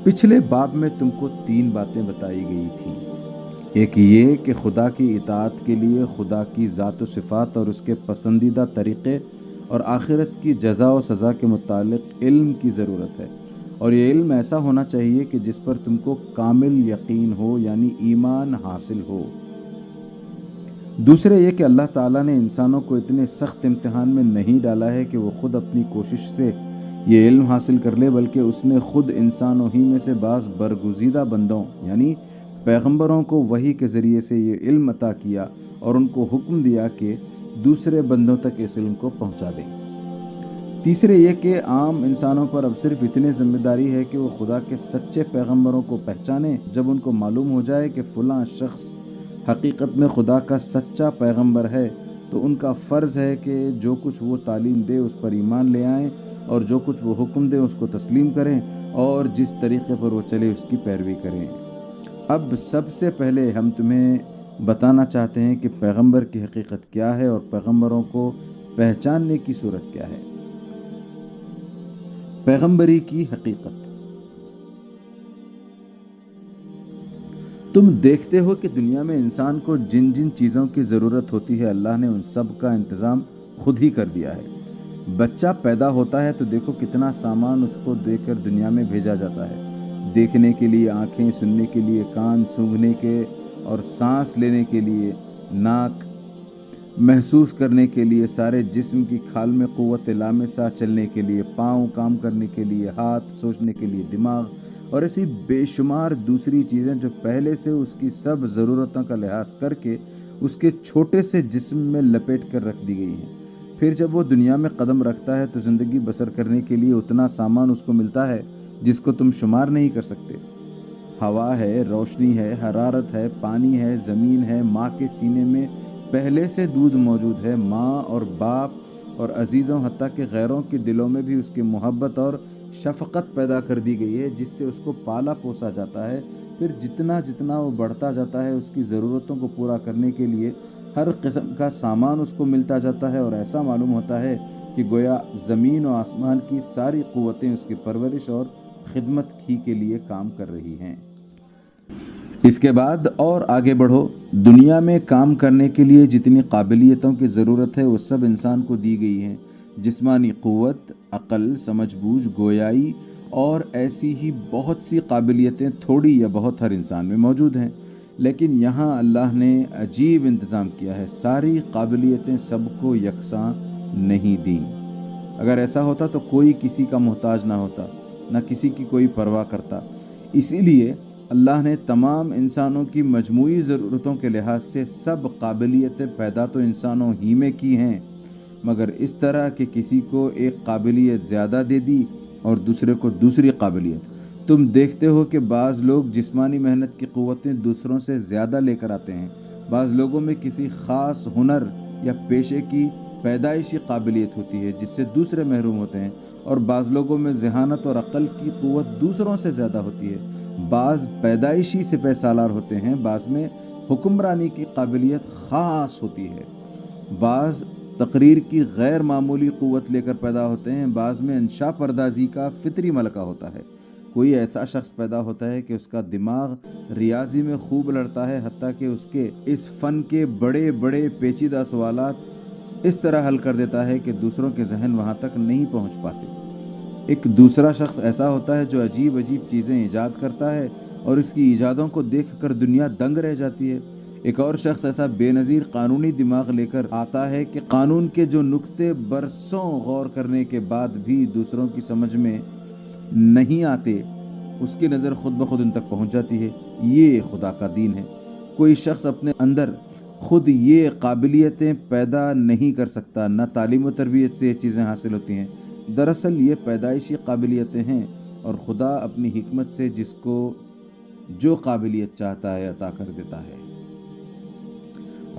پچھلے باب میں تم کو 3 باتیں بتائی گئی تھیں۔ ایک یہ کہ خدا کی اطاعت کے لیے خدا کی ذات و صفات اور اس کے پسندیدہ طریقے اور آخرت کی جزا و سزا کے متعلق علم کی ضرورت ہے، اور یہ علم ایسا ہونا چاہیے کہ جس پر تم کو کامل یقین ہو، یعنی ایمان حاصل ہو۔ دوسرے یہ کہ اللہ تعالیٰ نے انسانوں کو اتنے سخت امتحان میں نہیں ڈالا ہے کہ وہ خود اپنی کوشش سے یہ علم حاصل کر لے، بلکہ اس نے خود انسانوں ہی میں سے بعض برگزیدہ بندوں یعنی پیغمبروں کو وحی کے ذریعے سے یہ علم عطا کیا اور ان کو حکم دیا کہ دوسرے بندوں تک اس علم کو پہنچا دیں۔ تیسرے یہ کہ عام انسانوں پر اب صرف اتنی ذمہ داری ہے کہ وہ خدا کے سچے پیغمبروں کو پہچانیں۔ جب ان کو معلوم ہو جائے کہ فلاں شخص حقیقت میں خدا کا سچا پیغمبر ہے، تو ان کا فرض ہے کہ جو کچھ وہ تعلیم دے اس پر ایمان لے آئیں، اور جو کچھ وہ حکم دے اس کو تسلیم کریں، اور جس طریقے پر وہ چلے اس کی پیروی کریں۔ اب سب سے پہلے ہم تمہیں بتانا چاہتے ہیں کہ پیغمبر کی حقیقت کیا ہے اور پیغمبروں کو پہچاننے کی صورت کیا ہے۔ پیغمبری کی حقیقت۔ تم دیکھتے ہو کہ دنیا میں انسان کو جن جن چیزوں کی ضرورت ہوتی ہے، اللہ نے ان سب کا انتظام خود ہی کر دیا ہے۔ بچہ پیدا ہوتا ہے تو دیکھو کتنا سامان اس کو دے کر دنیا میں بھیجا جاتا ہے۔ دیکھنے کے لیے آنکھیں، سننے کے لیے کان، سونگھنے کے اور سانس لینے کے لیے ناک، محسوس کرنے کے لیے سارے جسم کی کھال میں قوت لامسہ، چلنے کے لیے پاؤں، کام کرنے کے لیے ہاتھ، سوچنے کے لیے دماغ، اور ایسی بے شمار دوسری چیزیں جو پہلے سے اس کی سب ضرورتوں کا لحاظ کر کے اس کے چھوٹے سے جسم میں لپیٹ کر رکھ دی گئی ہیں۔ پھر جب وہ دنیا میں قدم رکھتا ہے تو زندگی بسر کرنے کے لیے اتنا سامان اس کو ملتا ہے جس کو تم شمار نہیں کر سکتے۔ ہوا ہے، روشنی ہے، حرارت ہے، پانی ہے، زمین ہے، ماں کے سینے میں پہلے سے دودھ موجود ہے، ماں اور باپ اور عزیزوں حتیٰ کہ غیروں کے دلوں میں بھی اس کی محبت اور شفقت پیدا کر دی گئی ہے، جس سے اس کو پالا پوسا جاتا ہے۔ پھر جتنا جتنا وہ بڑھتا جاتا ہے اس کی ضرورتوں کو پورا کرنے کے لیے ہر قسم کا سامان اس کو ملتا جاتا ہے، اور ایسا معلوم ہوتا ہے کہ گویا زمین و آسمان کی ساری قوتیں اس کی پرورش اور خدمت ہی کے لیے کام کر رہی ہیں۔ اس کے بعد اور آگے بڑھو۔ دنیا میں کام کرنے کے لیے جتنی قابلیتوں کی ضرورت ہے وہ سب انسان کو دی گئی ہیں۔ جسمانی قوت، عقل، سمجھ بوجھ، گویائی اور ایسی ہی بہت سی قابلیتیں تھوڑی یا بہت ہر انسان میں موجود ہیں، لیکن یہاں اللہ نے عجیب انتظام کیا ہے۔ ساری قابلیتیں سب کو یکساں نہیں دیں۔ اگر ایسا ہوتا تو کوئی کسی کا محتاج نہ ہوتا، نہ کسی کی کوئی پرواہ کرتا۔ اسی لیے اللہ نے تمام انسانوں کی مجموعی ضرورتوں کے لحاظ سے سب قابلیتیں پیدا تو انسانوں ہی میں کی ہیں، مگر اس طرح کہ کسی کو ایک قابلیت زیادہ دے دی اور دوسرے کو دوسری قابلیت۔ تم دیکھتے ہو کہ بعض لوگ جسمانی محنت کی قوتیں دوسروں سے زیادہ لے کر آتے ہیں، بعض لوگوں میں کسی خاص ہنر یا پیشے کی پیدائشی قابلیت ہوتی ہے جس سے دوسرے محروم ہوتے ہیں، اور بعض لوگوں میں ذہانت اور عقل کی قوت دوسروں سے زیادہ ہوتی ہے۔ بعض پیدائشی سپہ سالار ہوتے ہیں، بعض میں حکمرانی کی قابلیت خاص ہوتی ہے، بعض تقریر کی غیر معمولی قوت لے کر پیدا ہوتے ہیں، بعض میں انشاء پردازی کا فطری ملکہ ہوتا ہے۔ کوئی ایسا شخص پیدا ہوتا ہے کہ اس کا دماغ ریاضی میں خوب لڑتا ہے، حتیٰ کہ اس کے اس فن کے بڑے بڑے پیچیدہ سوالات اس طرح حل کر دیتا ہے کہ دوسروں کے ذہن وہاں تک نہیں پہنچ پاتے۔ ایک دوسرا شخص ایسا ہوتا ہے جو عجیب عجیب چیزیں ایجاد کرتا ہے اور اس کی ایجادوں کو دیکھ کر دنیا دنگ رہ جاتی ہے۔ ایک اور شخص ایسا بے نظیر قانونی دماغ لے کر آتا ہے کہ قانون کے جو نکتے برسوں غور کرنے کے بعد بھی دوسروں کی سمجھ میں نہیں آتے، اس کی نظر خود بخود ان تک پہنچ جاتی ہے۔ یہ خدا کا دین ہے۔ کوئی شخص اپنے اندر خود یہ قابلیتیں پیدا نہیں کر سکتا، نہ تعلیم و تربیت سے یہ چیزیں حاصل ہوتی ہیں۔ دراصل یہ پیدائشی قابلیتیں ہیں، اور خدا اپنی حکمت سے جس کو جو قابلیت چاہتا ہے عطا کر دیتا ہے۔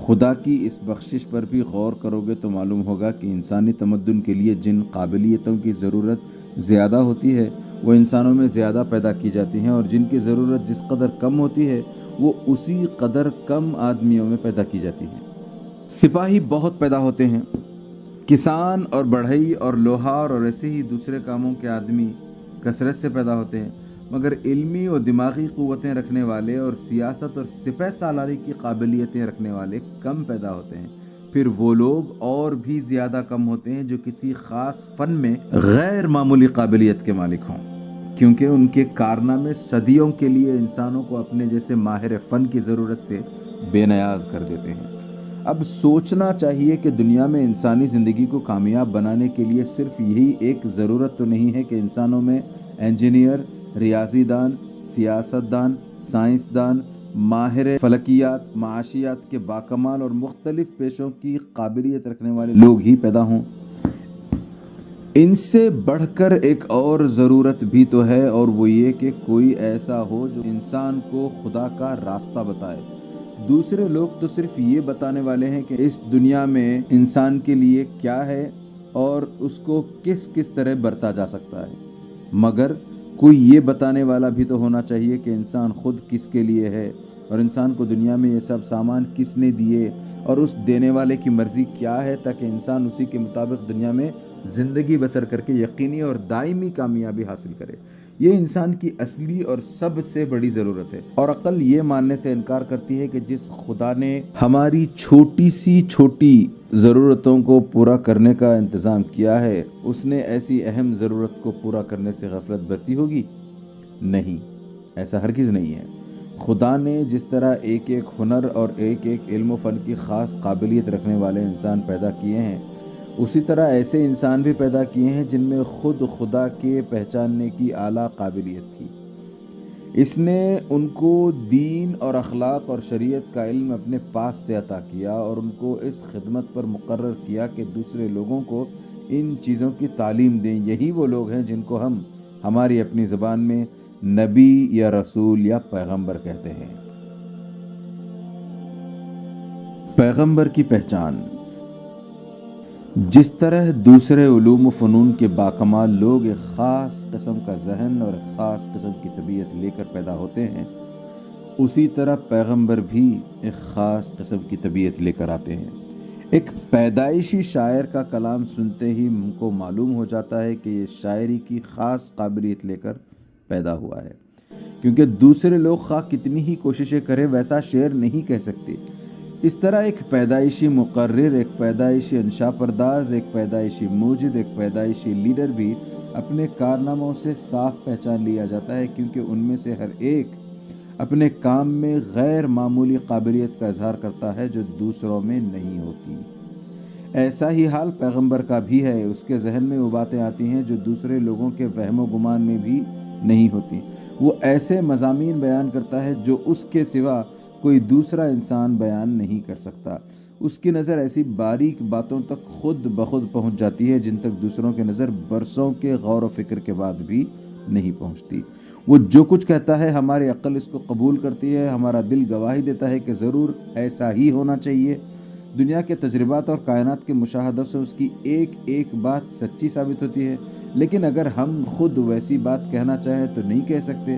خدا کی اس بخشش پر بھی غور کرو گے تو معلوم ہوگا کہ انسانی تمدن کے لیے جن قابلیتوں کی ضرورت زیادہ ہوتی ہے وہ انسانوں میں زیادہ پیدا کی جاتی ہیں، اور جن کی ضرورت جس قدر کم ہوتی ہے وہ اسی قدر کم آدمیوں میں پیدا کی جاتی ہے۔ سپاہی بہت پیدا ہوتے ہیں، کسان اور بڑھئی اور لوہار اور ایسے ہی دوسرے کاموں کے آدمی کثرت سے پیدا ہوتے ہیں، مگر علمی اور دماغی قوتیں رکھنے والے اور سیاست اور سپہ سالاری کی قابلیتیں رکھنے والے کم پیدا ہوتے ہیں۔ پھر وہ لوگ اور بھی زیادہ کم ہوتے ہیں جو کسی خاص فن میں غیر معمولی قابلیت کے مالک ہوں، کیونکہ ان کے کارنامے صدیوں کے لیے انسانوں کو اپنے جیسے ماہر فن کی ضرورت سے بے نیاز کر دیتے ہیں۔ اب سوچنا چاہیے کہ دنیا میں انسانی زندگی کو کامیاب بنانے کے لیے صرف یہی ایک ضرورت تو نہیں ہے کہ انسانوں میں انجینئر، ریاضی دان، سیاست دان، سائنسدان، ماہر فلکیات، معاشیات کے باکمال اور مختلف پیشوں کی قابلیت رکھنے والے لوگ ہی پیدا ہوں۔ ان سے بڑھ کر ایک اور ضرورت بھی تو ہے، اور وہ یہ کہ کوئی ایسا ہو جو انسان کو خدا کا راستہ بتائے۔ دوسرے لوگ تو صرف یہ بتانے والے ہیں کہ اس دنیا میں انسان کے لیے کیا ہے اور اس کو کس کس طرح برتا جا سکتا ہے، مگر کوئی یہ بتانے والا بھی تو ہونا چاہیے کہ انسان خود کس کے لیے ہے، اور انسان کو دنیا میں یہ سب سامان کس نے دیے، اور اس دینے والے کی مرضی کیا ہے، تاکہ انسان اسی کے مطابق دنیا میں زندگی بسر کر کے یقینی اور دائمی کامیابی حاصل کرے۔ یہ انسان کی اصلی اور سب سے بڑی ضرورت ہے، اور عقل یہ ماننے سے انکار کرتی ہے کہ جس خدا نے ہماری چھوٹی سی چھوٹی ضرورتوں کو پورا کرنے کا انتظام کیا ہے، اس نے ایسی اہم ضرورت کو پورا کرنے سے غفلت برتی ہوگی؟ نہیں، ایسا ہرگز نہیں ہے۔ خدا نے جس طرح ایک ایک ہنر اور ایک ایک علم و فن کی خاص قابلیت رکھنے والے انسان پیدا کیے ہیں، اسی طرح ایسے انسان بھی پیدا کیے ہیں جن میں خود خدا کے پہچاننے کی اعلیٰ قابلیت تھی۔ اس نے ان کو دین اور اخلاق اور شریعت کا علم اپنے پاس سے عطا کیا، اور ان کو اس خدمت پر مقرر کیا کہ دوسرے لوگوں کو ان چیزوں کی تعلیم دیں۔ یہی وہ لوگ ہیں جن کو ہم ہماری اپنی زبان میں نبی یا رسول یا پیغمبر کہتے ہیں۔ پیغمبر کی پہچان: جس طرح دوسرے علوم و فنون کے باکمال لوگ ایک خاص قسم کا ذہن اور ایک خاص قسم کی طبیعت لے کر پیدا ہوتے ہیں، اسی طرح پیغمبر بھی ایک خاص قسم کی طبیعت لے کر آتے ہیں۔ ایک پیدائشی شاعر کا کلام سنتے ہی ہم کو معلوم ہو جاتا ہے کہ یہ شاعری کی خاص قابلیت لے کر پیدا ہوا ہے، کیونکہ دوسرے لوگ خواہ کتنی ہی کوششیں کریں ویسا شعر نہیں کہہ سکتے۔ اس طرح ایک پیدائشی مقرر، ایک پیدائشی انشا پرداز، ایک پیدائشی موجد، ایک پیدائشی لیڈر بھی اپنے کارناموں سے صاف پہچان لیا جاتا ہے، کیونکہ ان میں سے ہر ایک اپنے کام میں غیر معمولی قابلیت کا اظہار کرتا ہے جو دوسروں میں نہیں ہوتی۔ ایسا ہی حال پیغمبر کا بھی ہے۔ اس کے ذہن میں وہ باتیں آتی ہیں جو دوسرے لوگوں کے وہم و گمان میں بھی نہیں ہوتی۔ وہ ایسے مضامین بیان کرتا ہے جو اس کے سوا کوئی دوسرا انسان بیان نہیں کر سکتا۔ اس کی نظر ایسی باریک باتوں تک خود بخود پہنچ جاتی ہے جن تک دوسروں کے نظر برسوں کے غور و فکر کے بعد بھی نہیں پہنچتی۔ وہ جو کچھ کہتا ہے ہماری عقل اس کو قبول کرتی ہے، ہمارا دل گواہی دیتا ہے کہ ضرور ایسا ہی ہونا چاہیے۔ دنیا کے تجربات اور کائنات کے مشاہدوں سے اس کی ایک ایک بات سچی ثابت ہوتی ہے، لیکن اگر ہم خود ویسی بات کہنا چاہیں تو نہیں کہہ سکتے۔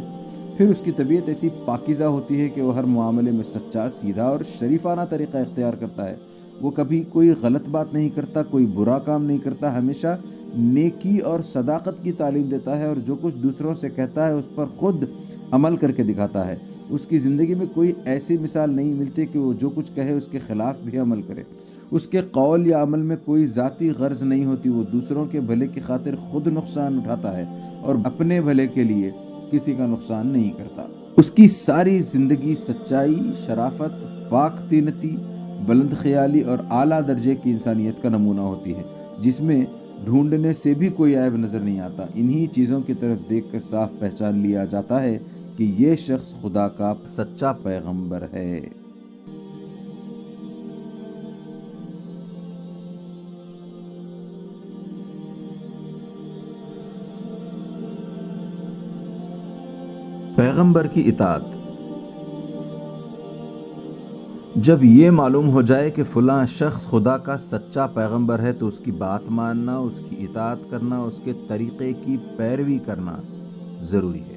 پھر اس کی طبیعت ایسی پاکیزہ ہوتی ہے کہ وہ ہر معاملے میں سچا، سیدھا اور شریفانہ طریقہ اختیار کرتا ہے۔ وہ کبھی کوئی غلط بات نہیں کرتا، کوئی برا کام نہیں کرتا، ہمیشہ نیکی اور صداقت کی تعلیم دیتا ہے، اور جو کچھ دوسروں سے کہتا ہے اس پر خود عمل کر کے دکھاتا ہے۔ اس کی زندگی میں کوئی ایسی مثال نہیں ملتی کہ وہ جو کچھ کہے اس کے خلاف بھی عمل کرے۔ اس کے قول یا عمل میں کوئی ذاتی غرض نہیں ہوتی۔ وہ دوسروں کے بھلے کی خاطر خود نقصان اٹھاتا ہے اور اپنے بھلے کے لیے کسی کا نقصان نہیں کرتا۔ اس کی ساری زندگی سچائی، شرافت، پاک طینتی، بلند خیالی اور اعلیٰ درجے کی انسانیت کا نمونہ ہوتی ہے، جس میں ڈھونڈنے سے بھی کوئی عیب نظر نہیں آتا۔ انہی چیزوں کی طرف دیکھ کر صاف پہچان لیا جاتا ہے کہ یہ شخص خدا کا سچا پیغمبر ہے۔ پیغمبر کی اطاعت: جب یہ معلوم ہو جائے کہ فلاں شخص خدا کا سچا پیغمبر ہے تو اس کی بات ماننا، اس کی اطاعت کرنا، اس کے طریقے کی پیروی کرنا ضروری ہے۔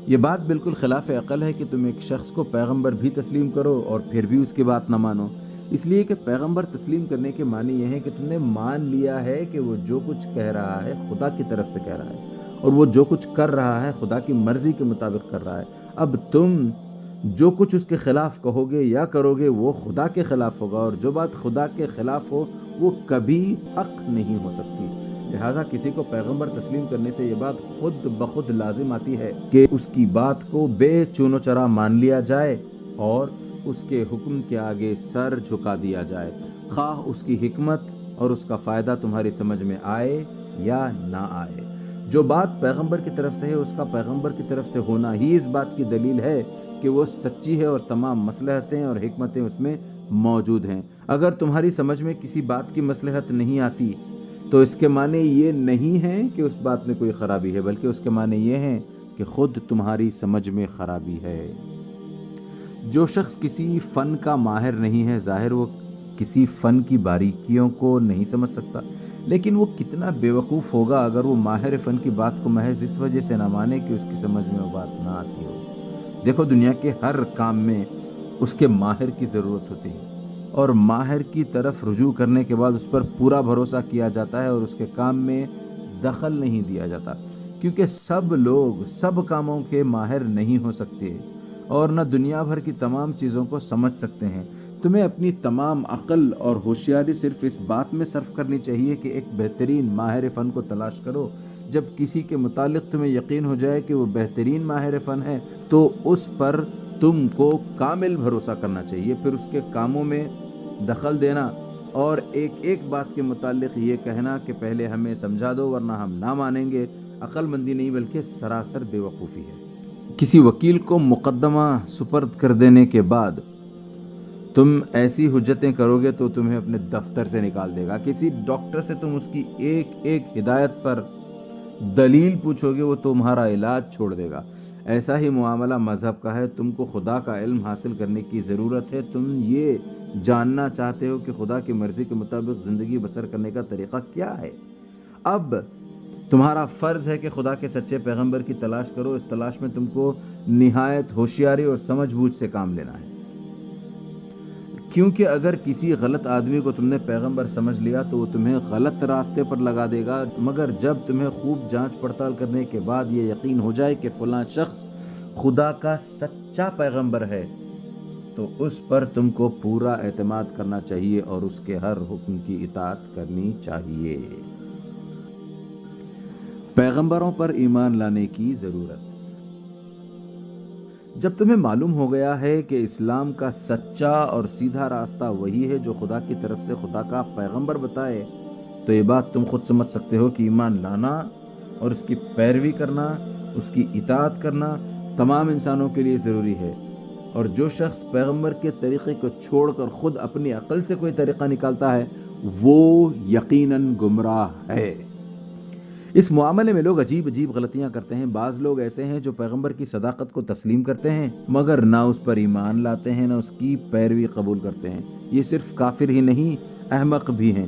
یہ بات بالکل خلاف عقل ہے کہ تم ایک شخص کو پیغمبر بھی تسلیم کرو اور پھر بھی اس کی بات نہ مانو، اس لیے کہ پیغمبر تسلیم کرنے کے معنی یہ ہے کہ تم نے مان لیا ہے کہ وہ جو کچھ کہہ رہا ہے خدا کی طرف سے کہہ رہا ہے، اور وہ جو کچھ کر رہا ہے خدا کی مرضی کے مطابق کر رہا ہے۔ اب تم جو کچھ اس کے خلاف کہو گے یا کرو گے وہ خدا کے خلاف ہوگا، اور جو بات خدا کے خلاف ہو وہ کبھی حق نہیں ہو سکتی۔ لہٰذا کسی کو پیغمبر تسلیم کرنے سے یہ بات خود بخود لازم آتی ہے کہ اس کی بات کو بے چون و چرا مان لیا جائے اور اس کے حکم کے آگے سر جھکا دیا جائے، خواہ اس کی حکمت اور اس کا فائدہ تمہاری سمجھ میں آئے یا نہ آئے۔ جو بات پیغمبر کی طرف سے ہے اس کا پیغمبر کی طرف سے ہونا ہی اس بات کی دلیل ہے کہ وہ سچی ہے اور تمام مصلحتیں اور حکمتیں اس میں موجود ہیں۔ اگر تمہاری سمجھ میں کسی بات کی مصلحت نہیں آتی تو اس کے معنی یہ نہیں ہے کہ اس بات میں کوئی خرابی ہے، بلکہ اس کے معنی یہ ہے کہ خود تمہاری سمجھ میں خرابی ہے۔ جو شخص کسی فن کا ماہر نہیں ہے، ظاہر وہ کسی فن کی باریکیوں کو نہیں سمجھ سکتا، لیکن وہ کتنا بیوقوف ہوگا اگر وہ ماہر فن کی بات کو محض اس وجہ سے نہ مانے کہ اس کی سمجھ میں وہ بات نہ آتی ہو۔ دیکھو، دنیا کے ہر کام میں اس کے ماہر کی ضرورت ہوتی ہے، اور ماہر کی طرف رجوع کرنے کے بعد اس پر پورا بھروسہ کیا جاتا ہے اور اس کے کام میں دخل نہیں دیا جاتا، کیونکہ سب لوگ سب کاموں کے ماہر نہیں ہو سکتے اور نہ دنیا بھر کی تمام چیزوں کو سمجھ سکتے ہیں۔ تمہیں اپنی تمام عقل اور ہوشیاری صرف اس بات میں صرف کرنی چاہیے کہ ایک بہترین ماہر فن کو تلاش کرو۔ جب کسی کے متعلق تمہیں یقین ہو جائے کہ وہ بہترین ماہر فن ہے تو اس پر تم کو کامل بھروسہ کرنا چاہیے، پھر اس کے کاموں میں دخل دینا اور ایک ایک بات کے متعلق یہ کہنا کہ پہلے ہمیں سمجھا دو ورنہ ہم نہ مانیں گے، عقل مندی نہیں بلکہ سراسر بے وقوفی ہے۔ کسی وکیل کو مقدمہ سپرد کر دینے کے بعد تم ایسی حجتیں کرو گے تو تمہیں اپنے دفتر سے نکال دے گا۔ کسی ڈاکٹر سے تم اس کی ایک ایک ہدایت پر دلیل پوچھو گے، وہ تمہارا علاج چھوڑ دے گا۔ ایسا ہی معاملہ مذہب کا ہے۔ تم کو خدا کا علم حاصل کرنے کی ضرورت ہے۔ تم یہ جاننا چاہتے ہو کہ خدا کی مرضی کے مطابق زندگی بسر کرنے کا طریقہ کیا ہے۔ اب تمہارا فرض ہے کہ خدا کے سچے پیغمبر کی تلاش کرو۔ اس تلاش میں تم کو نہایت ہوشیاری اور سمجھ بوجھ سے کام لینا ہے، کیونکہ اگر کسی غلط آدمی کو تم نے پیغمبر سمجھ لیا تو وہ تمہیں غلط راستے پر لگا دے گا، مگر جب تمہیں خوب جانچ پڑتال کرنے کے بعد یہ یقین ہو جائے کہ فلاں شخص خدا کا سچا پیغمبر ہے تو اس پر تم کو پورا اعتماد کرنا چاہیے اور اس کے ہر حکم کی اطاعت کرنی چاہیے۔ پیغمبروں پر ایمان لانے کی ضرورت۔ جب تمہیں معلوم ہو گیا ہے کہ اسلام کا سچا اور سیدھا راستہ وہی ہے جو خدا کی طرف سے خدا کا پیغمبر بتائے، تو یہ بات تم خود سمجھ سکتے ہو کہ ایمان لانا اور اس کی پیروی کرنا، اس کی اطاعت کرنا تمام انسانوں کے لیے ضروری ہے، اور جو شخص پیغمبر کے طریقے کو چھوڑ کر خود اپنی عقل سے کوئی طریقہ نکالتا ہے وہ یقیناً گمراہ ہے۔ اس معاملے میں لوگ عجیب غلطیاں کرتے ہیں۔ بعض لوگ ایسے ہیں جو پیغمبر کی صداقت کو تسلیم کرتے ہیں مگر نہ اس پر ایمان لاتے ہیں نہ اس کی پیروی قبول کرتے ہیں۔ یہ صرف کافر ہی نہیں، احمق بھی ہیں،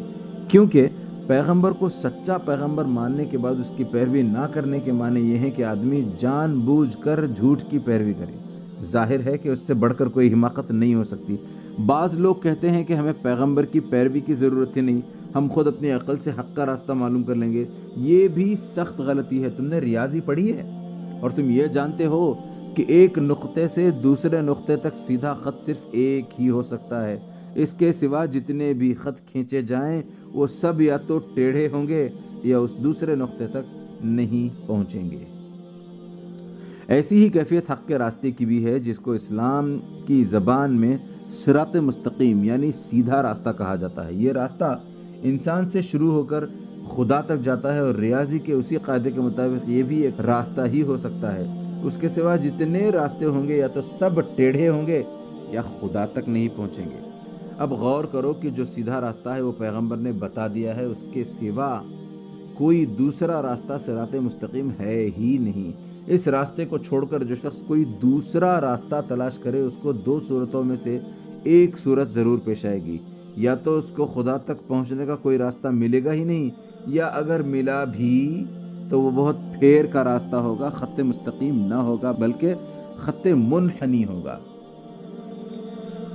کیونکہ پیغمبر کو سچا پیغمبر ماننے کے بعد اس کی پیروی نہ کرنے کے معنی یہ ہے کہ آدمی جان بوجھ کر جھوٹ کی پیروی کرے۔ ظاہر ہے کہ اس سے بڑھ کر کوئی حماقت نہیں ہو سکتی۔ بعض لوگ کہتے ہیں کہ ہمیں پیغمبر کی پیروی کی ضرورت ہی نہیں، ہم خود اپنی عقل سے حق کا راستہ معلوم کر لیں گے۔ یہ بھی سخت غلطی ہے۔ تم نے ریاضی پڑھی ہے اور تم یہ جانتے ہو کہ ایک نقطے سے دوسرے نقطے تک سیدھا خط صرف ایک ہی ہو سکتا ہے۔ اس کے سوا جتنے بھی خط کھینچے جائیں وہ سب یا تو ٹیڑھے ہوں گے یا اس دوسرے نقطے تک نہیں پہنچیں گے۔ ایسی ہی کیفیت حق کے راستے کی بھی ہے، جس کو اسلام کی زبان میں صراط مستقیم یعنی سیدھا راستہ کہا جاتا ہے۔ یہ راستہ انسان سے شروع ہو کر خدا تک جاتا ہے، اور ریاضی کے اسی قاعدے کے مطابق یہ بھی ایک راستہ ہی ہو سکتا ہے۔ اس کے سوا جتنے راستے ہوں گے یا تو سب ٹیڑھے ہوں گے یا خدا تک نہیں پہنچیں گے۔ اب غور کرو کہ جو سیدھا راستہ ہے وہ پیغمبر نے بتا دیا ہے، اس کے سوا کوئی دوسرا راستہ صراط مستقیم ہے ہی نہیں۔ اس راستے کو چھوڑ کر جو شخص کوئی دوسرا راستہ تلاش کرے اس کو دو صورتوں میں سے ایک صورت ضرور پیش آئے گی، یا تو اس کو خدا تک پہنچنے کا کوئی راستہ ملے گا ہی نہیں، یا اگر ملا بھی تو وہ بہت پھیر کا راستہ ہوگا، خط مستقیم نہ ہوگا بلکہ خط منحنی ہوگا۔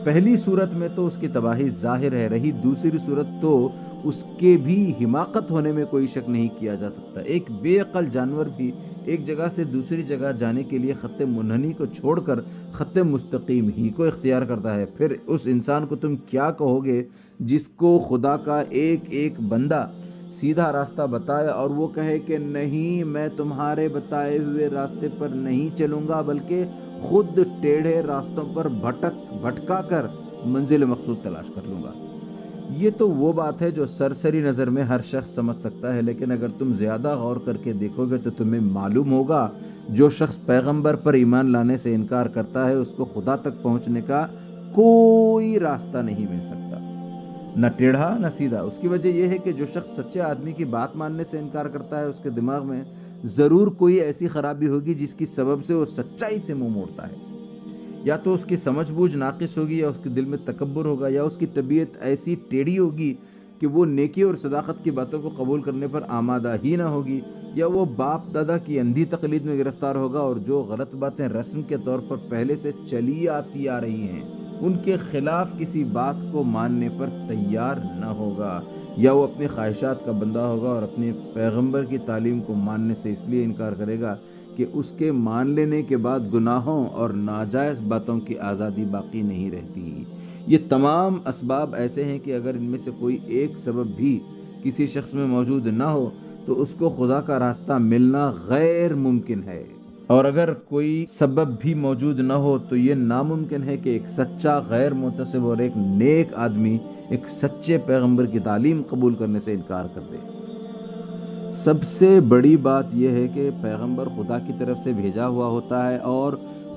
پہلی صورت میں تو اس کی تباہی ظاہر ہے، رہی دوسری صورت تو اس کے بھی حماقت ہونے میں کوئی شک نہیں کیا جا سکتا۔ ایک بے عقل جانور بھی ایک جگہ سے دوسری جگہ جانے کے لیے خط منحنی کو چھوڑ کر خط مستقیم ہی کو اختیار کرتا ہے۔ پھر اس انسان کو تم کیا کہو گے جس کو خدا کا ایک ایک بندہ سیدھا راستہ بتائے اور وہ کہے کہ نہیں، میں تمہارے بتائے ہوئے راستے پر نہیں چلوں گا بلکہ خود ٹیڑھے راستوں پر بھٹکا کر منزل مقصود تلاش کر لوں گا۔ یہ تو وہ بات ہے جو سرسری نظر میں ہر شخص سمجھ سکتا ہے، لیکن اگر تم زیادہ غور کر کے دیکھو گے تو تمہیں معلوم ہوگا جو شخص پیغمبر پر ایمان لانے سے انکار کرتا ہے اس کو خدا تک پہنچنے کا کوئی راستہ نہیں مل سکتا، نہ ٹیڑھا نہ سیدھا۔ اس کی وجہ یہ ہے کہ جو شخص سچے آدمی کی بات ماننے سے انکار کرتا ہے اس کے دماغ میں ضرور کوئی ایسی خرابی ہوگی جس کی سبب سے وہ سچائی سے منہ موڑتا ہے۔ یا تو اس کی سمجھ بوجھ ناقص ہوگی، یا اس کے دل میں تکبر ہوگا، یا اس کی طبیعت ایسی ٹیڑھی ہوگی کہ وہ نیکی اور صداقت کی باتوں کو قبول کرنے پر آمادہ ہی نہ ہوگی، یا وہ باپ دادا کی اندھی تقلید میں گرفتار ہوگا اور جو غلط باتیں رسم کے طور پر پہلے سے چلی آتی آ رہی ہیں ان کے خلاف کسی بات کو ماننے پر تیار نہ ہوگا، یا وہ اپنی خواہشات کا بندہ ہوگا اور اپنے پیغمبر کی تعلیم کو ماننے سے اس لیے انکار کرے گا کہ اس کے مان لینے کے بعد گناہوں اور ناجائز باتوں کی آزادی باقی نہیں رہتی۔ یہ تمام اسباب ایسے ہیں کہ اگر ان میں سے کوئی ایک سبب بھی کسی شخص میں موجود نہ ہو تو اس کو خدا کا راستہ ملنا غیر ممکن ہے، اور اگر کوئی سبب بھی موجود نہ ہو تو یہ ناممکن ہے کہ ایک سچا غیر متعصب اور ایک نیک آدمی ایک سچے پیغمبر کی تعلیم قبول کرنے سے انکار کر دے۔ سب سے بڑی بات یہ ہے کہ پیغمبر خدا کی طرف سے بھیجا ہوا ہوتا ہے اور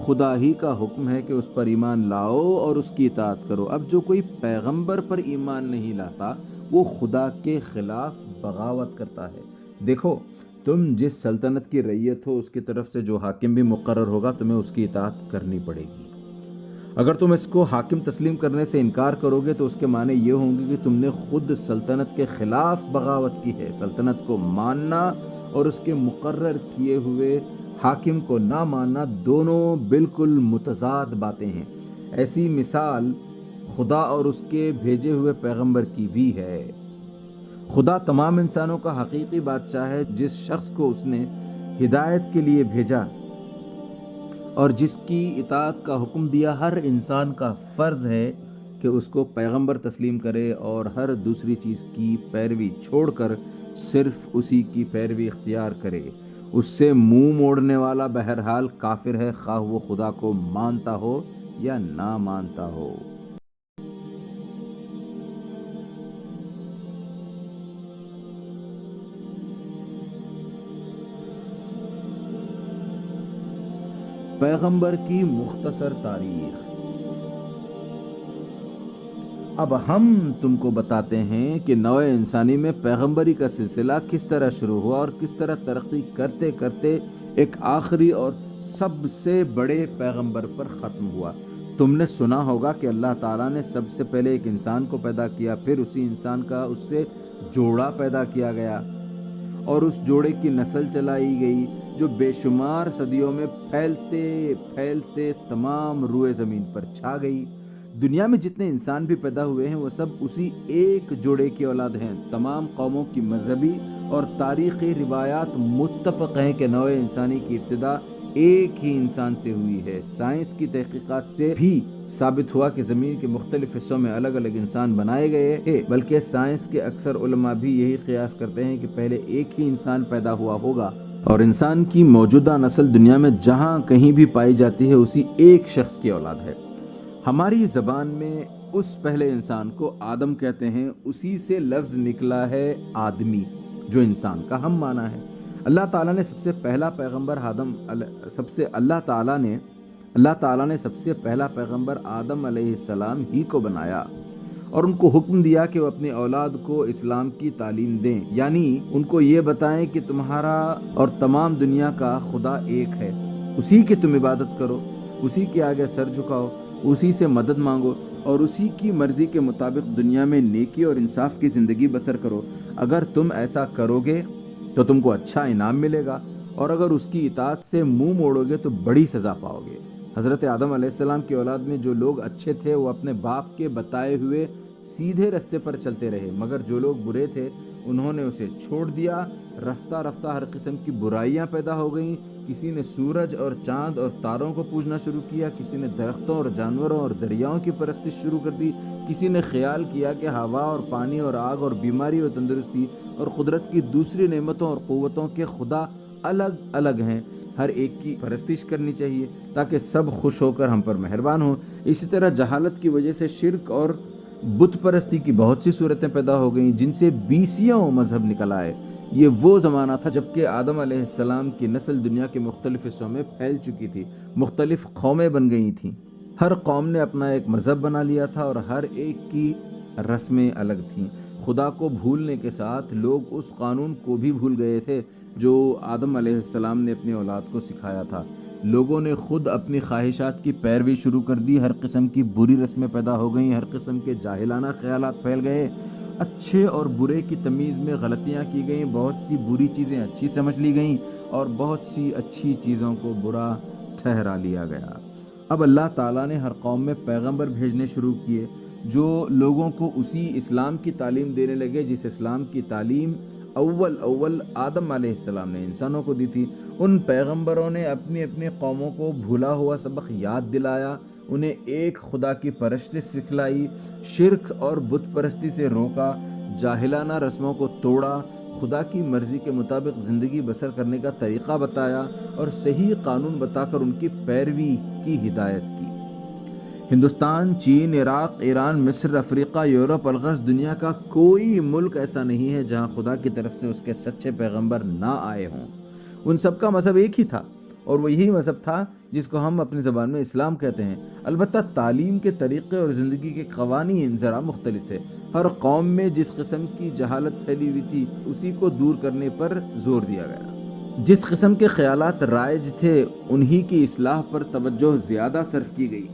خدا ہی کا حکم ہے کہ اس پر ایمان لاؤ اور اس کی اطاعت کرو۔ اب جو کوئی پیغمبر پر ایمان نہیں لاتا وہ خدا کے خلاف بغاوت کرتا ہے۔ دیکھو، تم جس سلطنت کی رعیت ہو اس کی طرف سے جو حاکم بھی مقرر ہوگا تمہیں اس کی اطاعت کرنی پڑے گی۔ اگر تم اس کو حاکم تسلیم کرنے سے انکار کرو گے تو اس کے معنی یہ ہوں گے کہ تم نے خود سلطنت کے خلاف بغاوت کی ہے۔ سلطنت کو ماننا اور اس کے مقرر کیے ہوئے حاکم کو نہ ماننا دونوں بالکل متضاد باتیں ہیں۔ ایسی مثال خدا اور اس کے بھیجے ہوئے پیغمبر کی بھی ہے۔ خدا تمام انسانوں کا حقیقی بادشاہ ہے۔ جس شخص کو اس نے ہدایت کے لیے بھیجا اور جس کی اطاعت کا حکم دیا، ہر انسان کا فرض ہے کہ اس کو پیغمبر تسلیم کرے اور ہر دوسری چیز کی پیروی چھوڑ کر صرف اسی کی پیروی اختیار کرے۔ اس سے منہ موڑنے والا بہرحال کافر ہے، خواہ وہ خدا کو مانتا ہو یا نہ مانتا ہو۔ پیغمبر کی مختصر تاریخ۔ اب ہم تم کو بتاتے ہیں کہ نوع انسانی میں پیغمبری کا سلسلہ کس طرح شروع ہوا اور کس طرح ترقی کرتے کرتے ایک آخری اور سب سے بڑے پیغمبر پر ختم ہوا۔ تم نے سنا ہوگا کہ اللہ تعالیٰ نے سب سے پہلے ایک انسان کو پیدا کیا، پھر اسی انسان کا اس سے جوڑا پیدا کیا گیا اور اس جوڑے کی نسل چلائی گئی جو بے شمار صدیوں میں پھیلتے پھیلتے تمام روئے زمین پر چھا گئی۔ دنیا میں جتنے انسان بھی پیدا ہوئے ہیں وہ سب اسی ایک جوڑے کی اولاد ہیں۔ تمام قوموں کی مذہبی اور تاریخی روایات متفق ہیں کہ نوع انسانی کی ابتدا ایک ہی انسان سے ہوئی ہے۔ سائنس کی تحقیقات سے بھی ثابت ہوا کہ زمین کے مختلف حصوں میں الگ الگ انسان بنائے گئے ہیں، بلکہ سائنس کے اکثر علماء بھی یہی قیاس کرتے ہیں کہ پہلے ایک ہی انسان پیدا ہوا ہوگا اور انسان کی موجودہ نسل دنیا میں جہاں کہیں بھی پائی جاتی ہے اسی ایک شخص کی اولاد ہے۔ ہماری زبان میں اس پہلے انسان کو آدم کہتے ہیں، اسی سے لفظ نکلا ہے آدمی جو انسان کا ہم معنی ہے۔ اللہ تعالیٰ نے سب سے پہلا پیغمبر آدم علیہ السلام ہی کو بنایا اور ان کو حکم دیا کہ وہ اپنی اولاد کو اسلام کی تعلیم دیں، یعنی ان کو یہ بتائیں کہ تمہارا اور تمام دنیا کا خدا ایک ہے، اسی کی تم عبادت کرو، اسی کے آگے سر جھکاؤ، اسی سے مدد مانگو اور اسی کی مرضی کے مطابق دنیا میں نیکی اور انصاف کی زندگی بسر کرو۔ اگر تم ایسا کرو گے تو تم کو اچھا انعام ملے گا، اور اگر اس کی اطاعت سے منہ موڑو گے تو بڑی سزا پاؤ گے۔ حضرت آدم علیہ السلام کی اولاد میں جو لوگ اچھے تھے وہ اپنے باپ کے بتائے ہوئے سیدھے رستے پر چلتے رہے، مگر جو لوگ برے تھے انہوں نے اسے چھوڑ دیا۔ رفتہ رفتہ ہر قسم کی برائیاں پیدا ہو گئیں۔ کسی نے سورج اور چاند اور تاروں کو پوجنا شروع کیا، کسی نے درختوں اور جانوروں اور دریاؤں کی پرستش شروع کر دی، کسی نے خیال کیا کہ ہوا اور پانی اور آگ اور بیماری اور تندرستی اور قدرت کی دوسری نعمتوں اور قوتوں کے خدا الگ الگ ہیں، ہر ایک کی پرستش کرنی چاہیے تاکہ سب خوش ہو کر ہم پر مہربان ہوں۔ اسی طرح جہالت کی وجہ سے شرک اور بت پرستی کی بہت سی صورتیں پیدا ہو گئیں جن سے 20 مذہب نکل آئے۔ یہ وہ زمانہ تھا جبکہ آدم علیہ السلام کی نسل دنیا کے مختلف حصوں میں پھیل چکی تھی، مختلف قومیں بن گئی تھیں، ہر قوم نے اپنا ایک مذہب بنا لیا تھا اور ہر ایک کی رسمیں الگ تھیں۔ خدا کو بھولنے کے ساتھ لوگ اس قانون کو بھی بھول گئے تھے جو آدم علیہ السلام نے اپنی اولاد کو سکھایا تھا۔ لوگوں نے خود اپنی خواہشات کی پیروی شروع کر دی، ہر قسم کی بری رسمیں پیدا ہو گئیں، ہر قسم کے جاہلانہ خیالات پھیل گئے، اچھے اور برے کی تمیز میں غلطیاں کی گئیں، بہت سی بری چیزیں اچھی سمجھ لی گئیں اور بہت سی اچھی چیزوں کو برا ٹھہرا لیا گیا۔ اب اللہ تعالیٰ نے ہر قوم میں پیغمبر بھیجنے شروع کیے جو لوگوں کو اسی اسلام کی تعلیم دینے لگے جس اسلام کی تعلیم اول آدم علیہ السلام نے انسانوں کو دی تھی۔ ان پیغمبروں نے اپنی اپنی قوموں کو بھولا ہوا سبق یاد دلایا، انہیں ایک خدا کی پرستش سکھلائی، شرک اور بت پرستی سے روکا، جاہلانہ رسموں کو توڑا، خدا کی مرضی کے مطابق زندگی بسر کرنے کا طریقہ بتایا اور صحیح قانون بتا کر ان کی پیروی کی ہدایت کی۔ ہندوستان، چین، عراق، ایران، مصر، افریقہ، یورپ، الغرض دنیا کا کوئی ملک ایسا نہیں ہے جہاں خدا کی طرف سے اس کے سچے پیغمبر نہ آئے ہوں۔ ان سب کا مذہب ایک ہی تھا اور وہ یہی مذہب تھا جس کو ہم اپنی زبان میں اسلام کہتے ہیں۔ البتہ تعلیم کے طریقے اور زندگی کے قوانین ذرا مختلف تھے۔ ہر قوم میں جس قسم کی جہالت پھیلی ہوئی تھی اسی کو دور کرنے پر زور دیا گیا۔ جس قسم کے خیالات رائج تھے انہی کی اصلاح پر توجہ زیادہ صرف کی گئی۔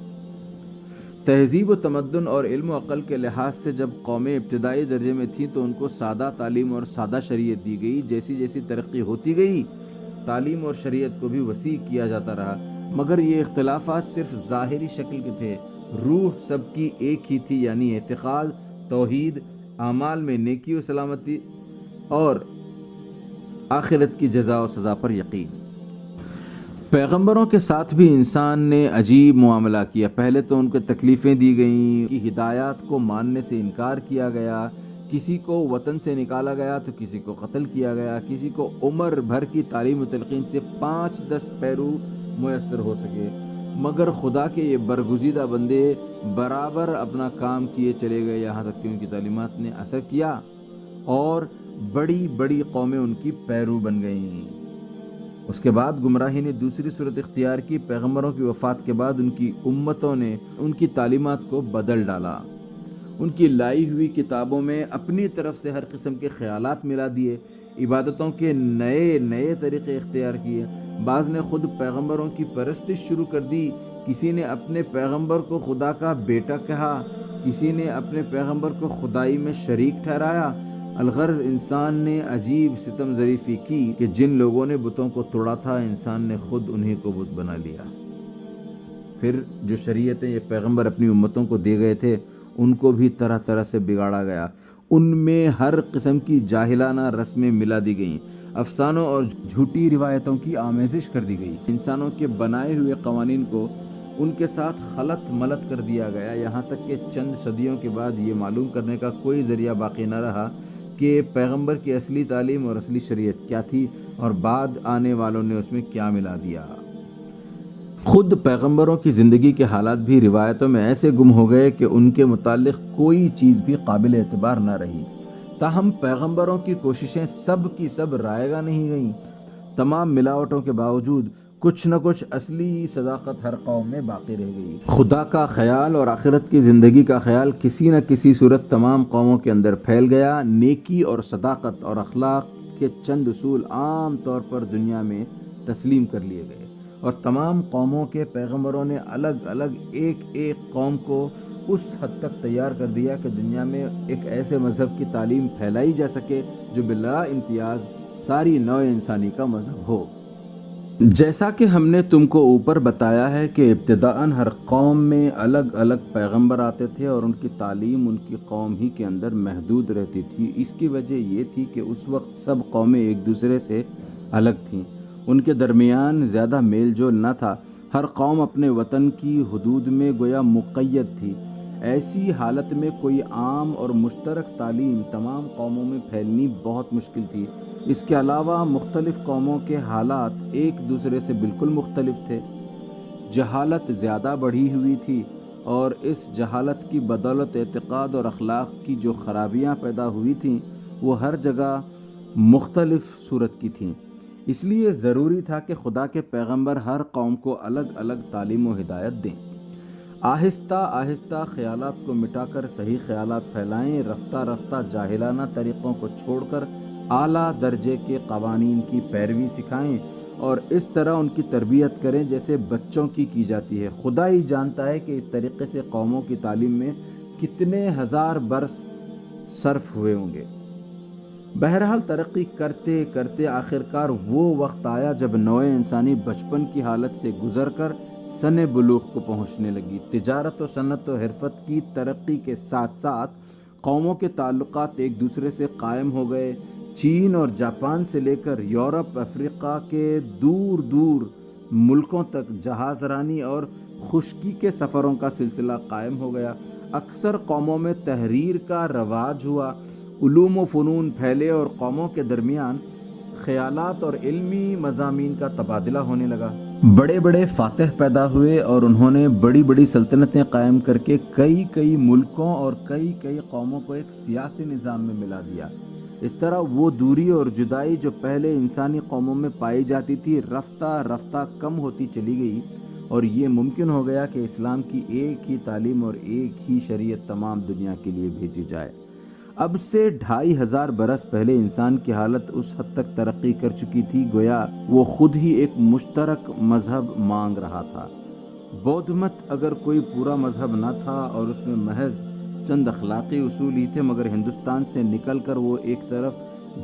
تہذیب و تمدن اور علم و عقل کے لحاظ سے جب قومیں ابتدائی درجے میں تھیں تو ان کو سادہ تعلیم اور سادہ شریعت دی گئی۔ جیسی جیسی ترقی ہوتی گئی تعلیم اور شریعت کو بھی وسیع کیا جاتا رہا، مگر یہ اختلافات صرف ظاہری شکل کے تھے، روح سب کی ایک ہی تھی، یعنی اعتقاد، توحید، اعمال میں نیکی و سلامتی اور آخرت کی جزا و سزا پر یقین۔ پیغمبروں کے ساتھ بھی انسان نے عجیب معاملہ کیا۔ پہلے تو ان کو تکلیفیں دی گئیں، کی ہدایات کو ماننے سے انکار کیا گیا، کسی کو وطن سے نکالا گیا تو کسی کو قتل کیا گیا، کسی کو عمر بھر کی تعلیم و تلقین سے 5-10 پیرو میسر ہو سکے، مگر خدا کے یہ برگزیدہ بندے برابر اپنا کام کیے چلے گئے، یہاں تک کہ ان کی تعلیمات نے اثر کیا اور بڑی بڑی قومیں ان کی پیرو بن گئیں۔ اس کے بعد گمراہی نے دوسری صورت اختیار کی۔ پیغمبروں کی وفات کے بعد ان کی امتوں نے ان کی تعلیمات کو بدل ڈالا، ان کی لائی ہوئی کتابوں میں اپنی طرف سے ہر قسم کے خیالات ملا دیے، عبادتوں کے نئے نئے طریقے اختیار کیے۔ بعض نے خود پیغمبروں کی پرستش شروع کر دی، کسی نے اپنے پیغمبر کو خدا کا بیٹا کہا، کسی نے اپنے پیغمبر کو خدائی میں شریک ٹھہرایا۔ الغرض انسان نے عجیب ستم ظریفی کی کہ جن لوگوں نے بتوں کو توڑا تھا انسان نے خود انہی کو بت بنا لیا۔ پھر جو شریعتیں یہ پیغمبر اپنی امتوں کو دے گئے تھے ان کو بھی طرح طرح سے بگاڑا گیا، ان میں ہر قسم کی جاہلانہ رسمیں ملا دی گئیں، افسانوں اور جھوٹی روایتوں کی آمیزش کر دی گئی، انسانوں کے بنائے ہوئے قوانین کو ان کے ساتھ خلط ملط کر دیا گیا، یہاں تک کہ چند صدیوں کے بعد یہ معلوم کرنے کا کوئی ذریعہ باقی نہ رہا کہ پیغمبر کی اصلی تعلیم اور اصلی شریعت کیا تھی اور بعد آنے والوں نے اس میں کیا ملا دیا۔ خود پیغمبروں کی زندگی کے حالات بھی روایتوں میں ایسے گم ہو گئے کہ ان کے متعلق کوئی چیز بھی قابل اعتبار نہ رہی۔ تاہم پیغمبروں کی کوششیں سب کی سب رائیگاں نہیں گئیں۔ تمام ملاوٹوں کے باوجود کچھ نہ کچھ اصلی صداقت ہر قوم میں باقی رہ گئی۔ خدا کا خیال اور آخرت کی زندگی کا خیال کسی نہ کسی صورت تمام قوموں کے اندر پھیل گیا۔ نیکی اور صداقت اور اخلاق کے چند اصول عام طور پر دنیا میں تسلیم کر لیے گئے اور تمام قوموں کے پیغمبروں نے الگ الگ ایک ایک قوم کو اس حد تک تیار کر دیا کہ دنیا میں ایک ایسے مذہب کی تعلیم پھیلائی جا سکے جو بلا امتیاز ساری نوع انسانی کا مذہب ہو۔ جیسا کہ ہم نے تم کو اوپر بتایا ہے کہ ابتداءً ہر قوم میں الگ الگ پیغمبر آتے تھے اور ان کی تعلیم ان کی قوم ہی کے اندر محدود رہتی تھی۔ اس کی وجہ یہ تھی کہ اس وقت سب قومیں ایک دوسرے سے الگ تھیں، ان کے درمیان زیادہ میل جول نہ تھا، ہر قوم اپنے وطن کی حدود میں گویا مقید تھی۔ ایسی حالت میں کوئی عام اور مشترک تعلیم تمام قوموں میں پھیلنی بہت مشکل تھی۔ اس کے علاوہ مختلف قوموں کے حالات ایک دوسرے سے بالکل مختلف تھے، جہالت زیادہ بڑھی ہوئی تھی اور اس جہالت کی بدولت اعتقاد اور اخلاق کی جو خرابیاں پیدا ہوئی تھیں وہ ہر جگہ مختلف صورت کی تھیں۔ اس لیے ضروری تھا کہ خدا کے پیغمبر ہر قوم کو الگ الگ تعلیم و ہدایت دیں، آہستہ آہستہ خیالات کو مٹا کر صحیح خیالات پھیلائیں، رفتہ رفتہ جاہلانہ طریقوں کو چھوڑ کر اعلیٰ درجے کے قوانین کی پیروی سکھائیں اور اس طرح ان کی تربیت کریں جیسے بچوں کی جاتی ہے۔ خدا ہی جانتا ہے کہ اس طریقے سے قوموں کی تعلیم میں کتنے ہزار برس صرف ہوئے ہوں گے۔ بہرحال ترقی کرتے کرتے آخرکار وہ وقت آیا جب نوع انسانی بچپن کی حالت سے گزر کر سن بلوغ کو پہنچنے لگی۔ تجارت و صنعت و حرفت کی ترقی کے ساتھ ساتھ قوموں کے تعلقات ایک دوسرے سے قائم ہو گئے۔ چین اور جاپان سے لے کر یورپ، افریقہ کے دور دور ملکوں تک جہاز رانی اور خشکی کے سفروں کا سلسلہ قائم ہو گیا۔ اکثر قوموں میں تحریر کا رواج ہوا، علوم و فنون پھیلے اور قوموں کے درمیان خیالات اور علمی مضامین کا تبادلہ ہونے لگا۔ بڑے بڑے فاتح پیدا ہوئے اور انہوں نے بڑی بڑی سلطنتیں قائم کر کے کئی ملکوں اور کئی قوموں کو ایک سیاسی نظام میں ملا دیا۔ اس طرح وہ دوری اور جدائی جو پہلے انسانی قوموں میں پائی جاتی تھی رفتہ رفتہ کم ہوتی چلی گئی اور یہ ممکن ہو گیا کہ اسلام کی ایک ہی تعلیم اور ایک ہی شریعت تمام دنیا کے لیے بھیجی جائے۔ اب سے 2500 برس پہلے انسان کی حالت اس حد تک ترقی کر چکی تھی گویا وہ خود ہی ایک مشترک مذہب مانگ رہا تھا۔ بودھ مت اگر کوئی پورا مذہب نہ تھا اور اس میں محض چند اخلاقی اصول ہی تھے، مگر ہندوستان سے نکل کر وہ ایک طرف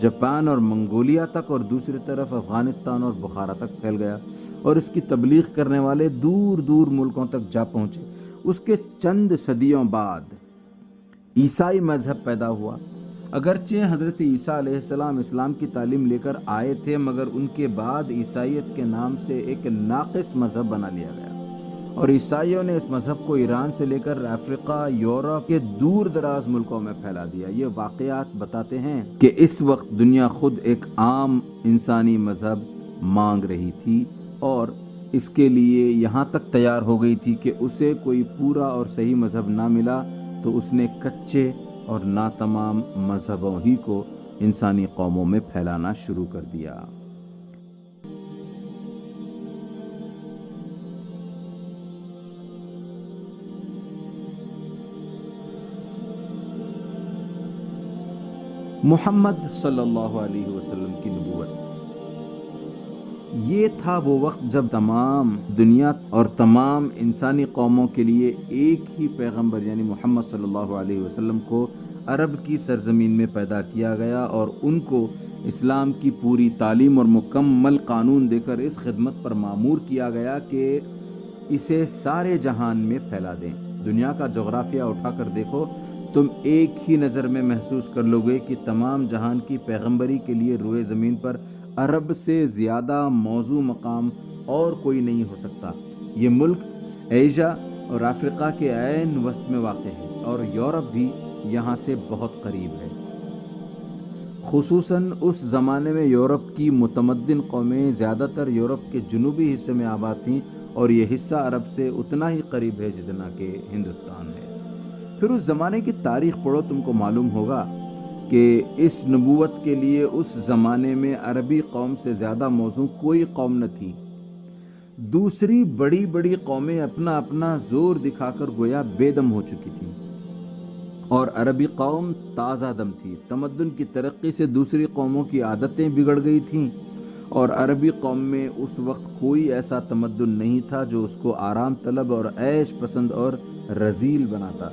جاپان اور منگولیا تک اور دوسری طرف افغانستان اور بخارا تک پھیل گیا اور اس کی تبلیغ کرنے والے دور دور ملکوں تک جا پہنچے۔ اس کے چند صدیوں بعد عیسائی مذہب پیدا ہوا۔ اگرچہ حضرت عیسیٰ علیہ السلام اسلام کی تعلیم لے کر آئے تھے، مگر ان کے بعد عیسائیت کے نام سے ایک ناقص مذہب بنا لیا گیا اور عیسائیوں نے اس مذہب کو ایران سے لے کر افریقہ، یورپ کے دور دراز ملکوں میں پھیلا دیا۔ یہ واقعات بتاتے ہیں کہ اس وقت دنیا خود ایک عام انسانی مذہب مانگ رہی تھی اور اس کے لیے یہاں تک تیار ہو گئی تھی کہ اسے کوئی پورا اور صحیح مذہب نہ ملا تو اس نے کچے اور ناتمام مذہبوں ہی کو انسانی قوموں میں پھیلانا شروع کر دیا۔ محمد صلی اللہ علیہ وسلم کی نبوت، یہ تھا وہ وقت جب تمام دنیا اور تمام انسانی قوموں کے لیے ایک ہی پیغمبر یعنی محمد صلی اللہ علیہ وسلم کو عرب کی سرزمین میں پیدا کیا گیا اور ان کو اسلام کی پوری تعلیم اور مکمل قانون دے کر اس خدمت پر مامور کیا گیا کہ اسے سارے جہان میں پھیلا دیں۔ دنیا کا جغرافیہ اٹھا کر دیکھو، تم ایک ہی نظر میں محسوس کر لو گے کہ تمام جہان کی پیغمبری کے لیے روئے زمین پر عرب سے زیادہ موضوع مقام اور کوئی نہیں ہو سکتا۔ یہ ملک ایشیا اور افریقہ کے عین وسط میں واقع ہے اور یورپ بھی یہاں سے بہت قریب ہے۔ خصوصاً اس زمانے میں یورپ کی متمدن قومیں زیادہ تر یورپ کے جنوبی حصے میں آباد تھیں اور یہ حصہ عرب سے اتنا ہی قریب ہے جتنا کہ ہندوستان ہے۔ پھر اس زمانے کی تاریخ پڑھو، تم کو معلوم ہوگا کہ اس نبوت کے لیے اس زمانے میں عربی قوم سے زیادہ موزوں کوئی قوم نہ تھی۔ دوسری بڑی بڑی قومیں اپنا اپنا زور دکھا کر گویا بے دم ہو چکی تھیں اور عربی قوم تازہ دم تھی۔ تمدن کی ترقی سے دوسری قوموں کی عادتیں بگڑ گئی تھیں اور عربی قوم میں اس وقت کوئی ایسا تمدن نہیں تھا جو اس کو آرام طلب اور عیش پسند اور رذیل بناتا۔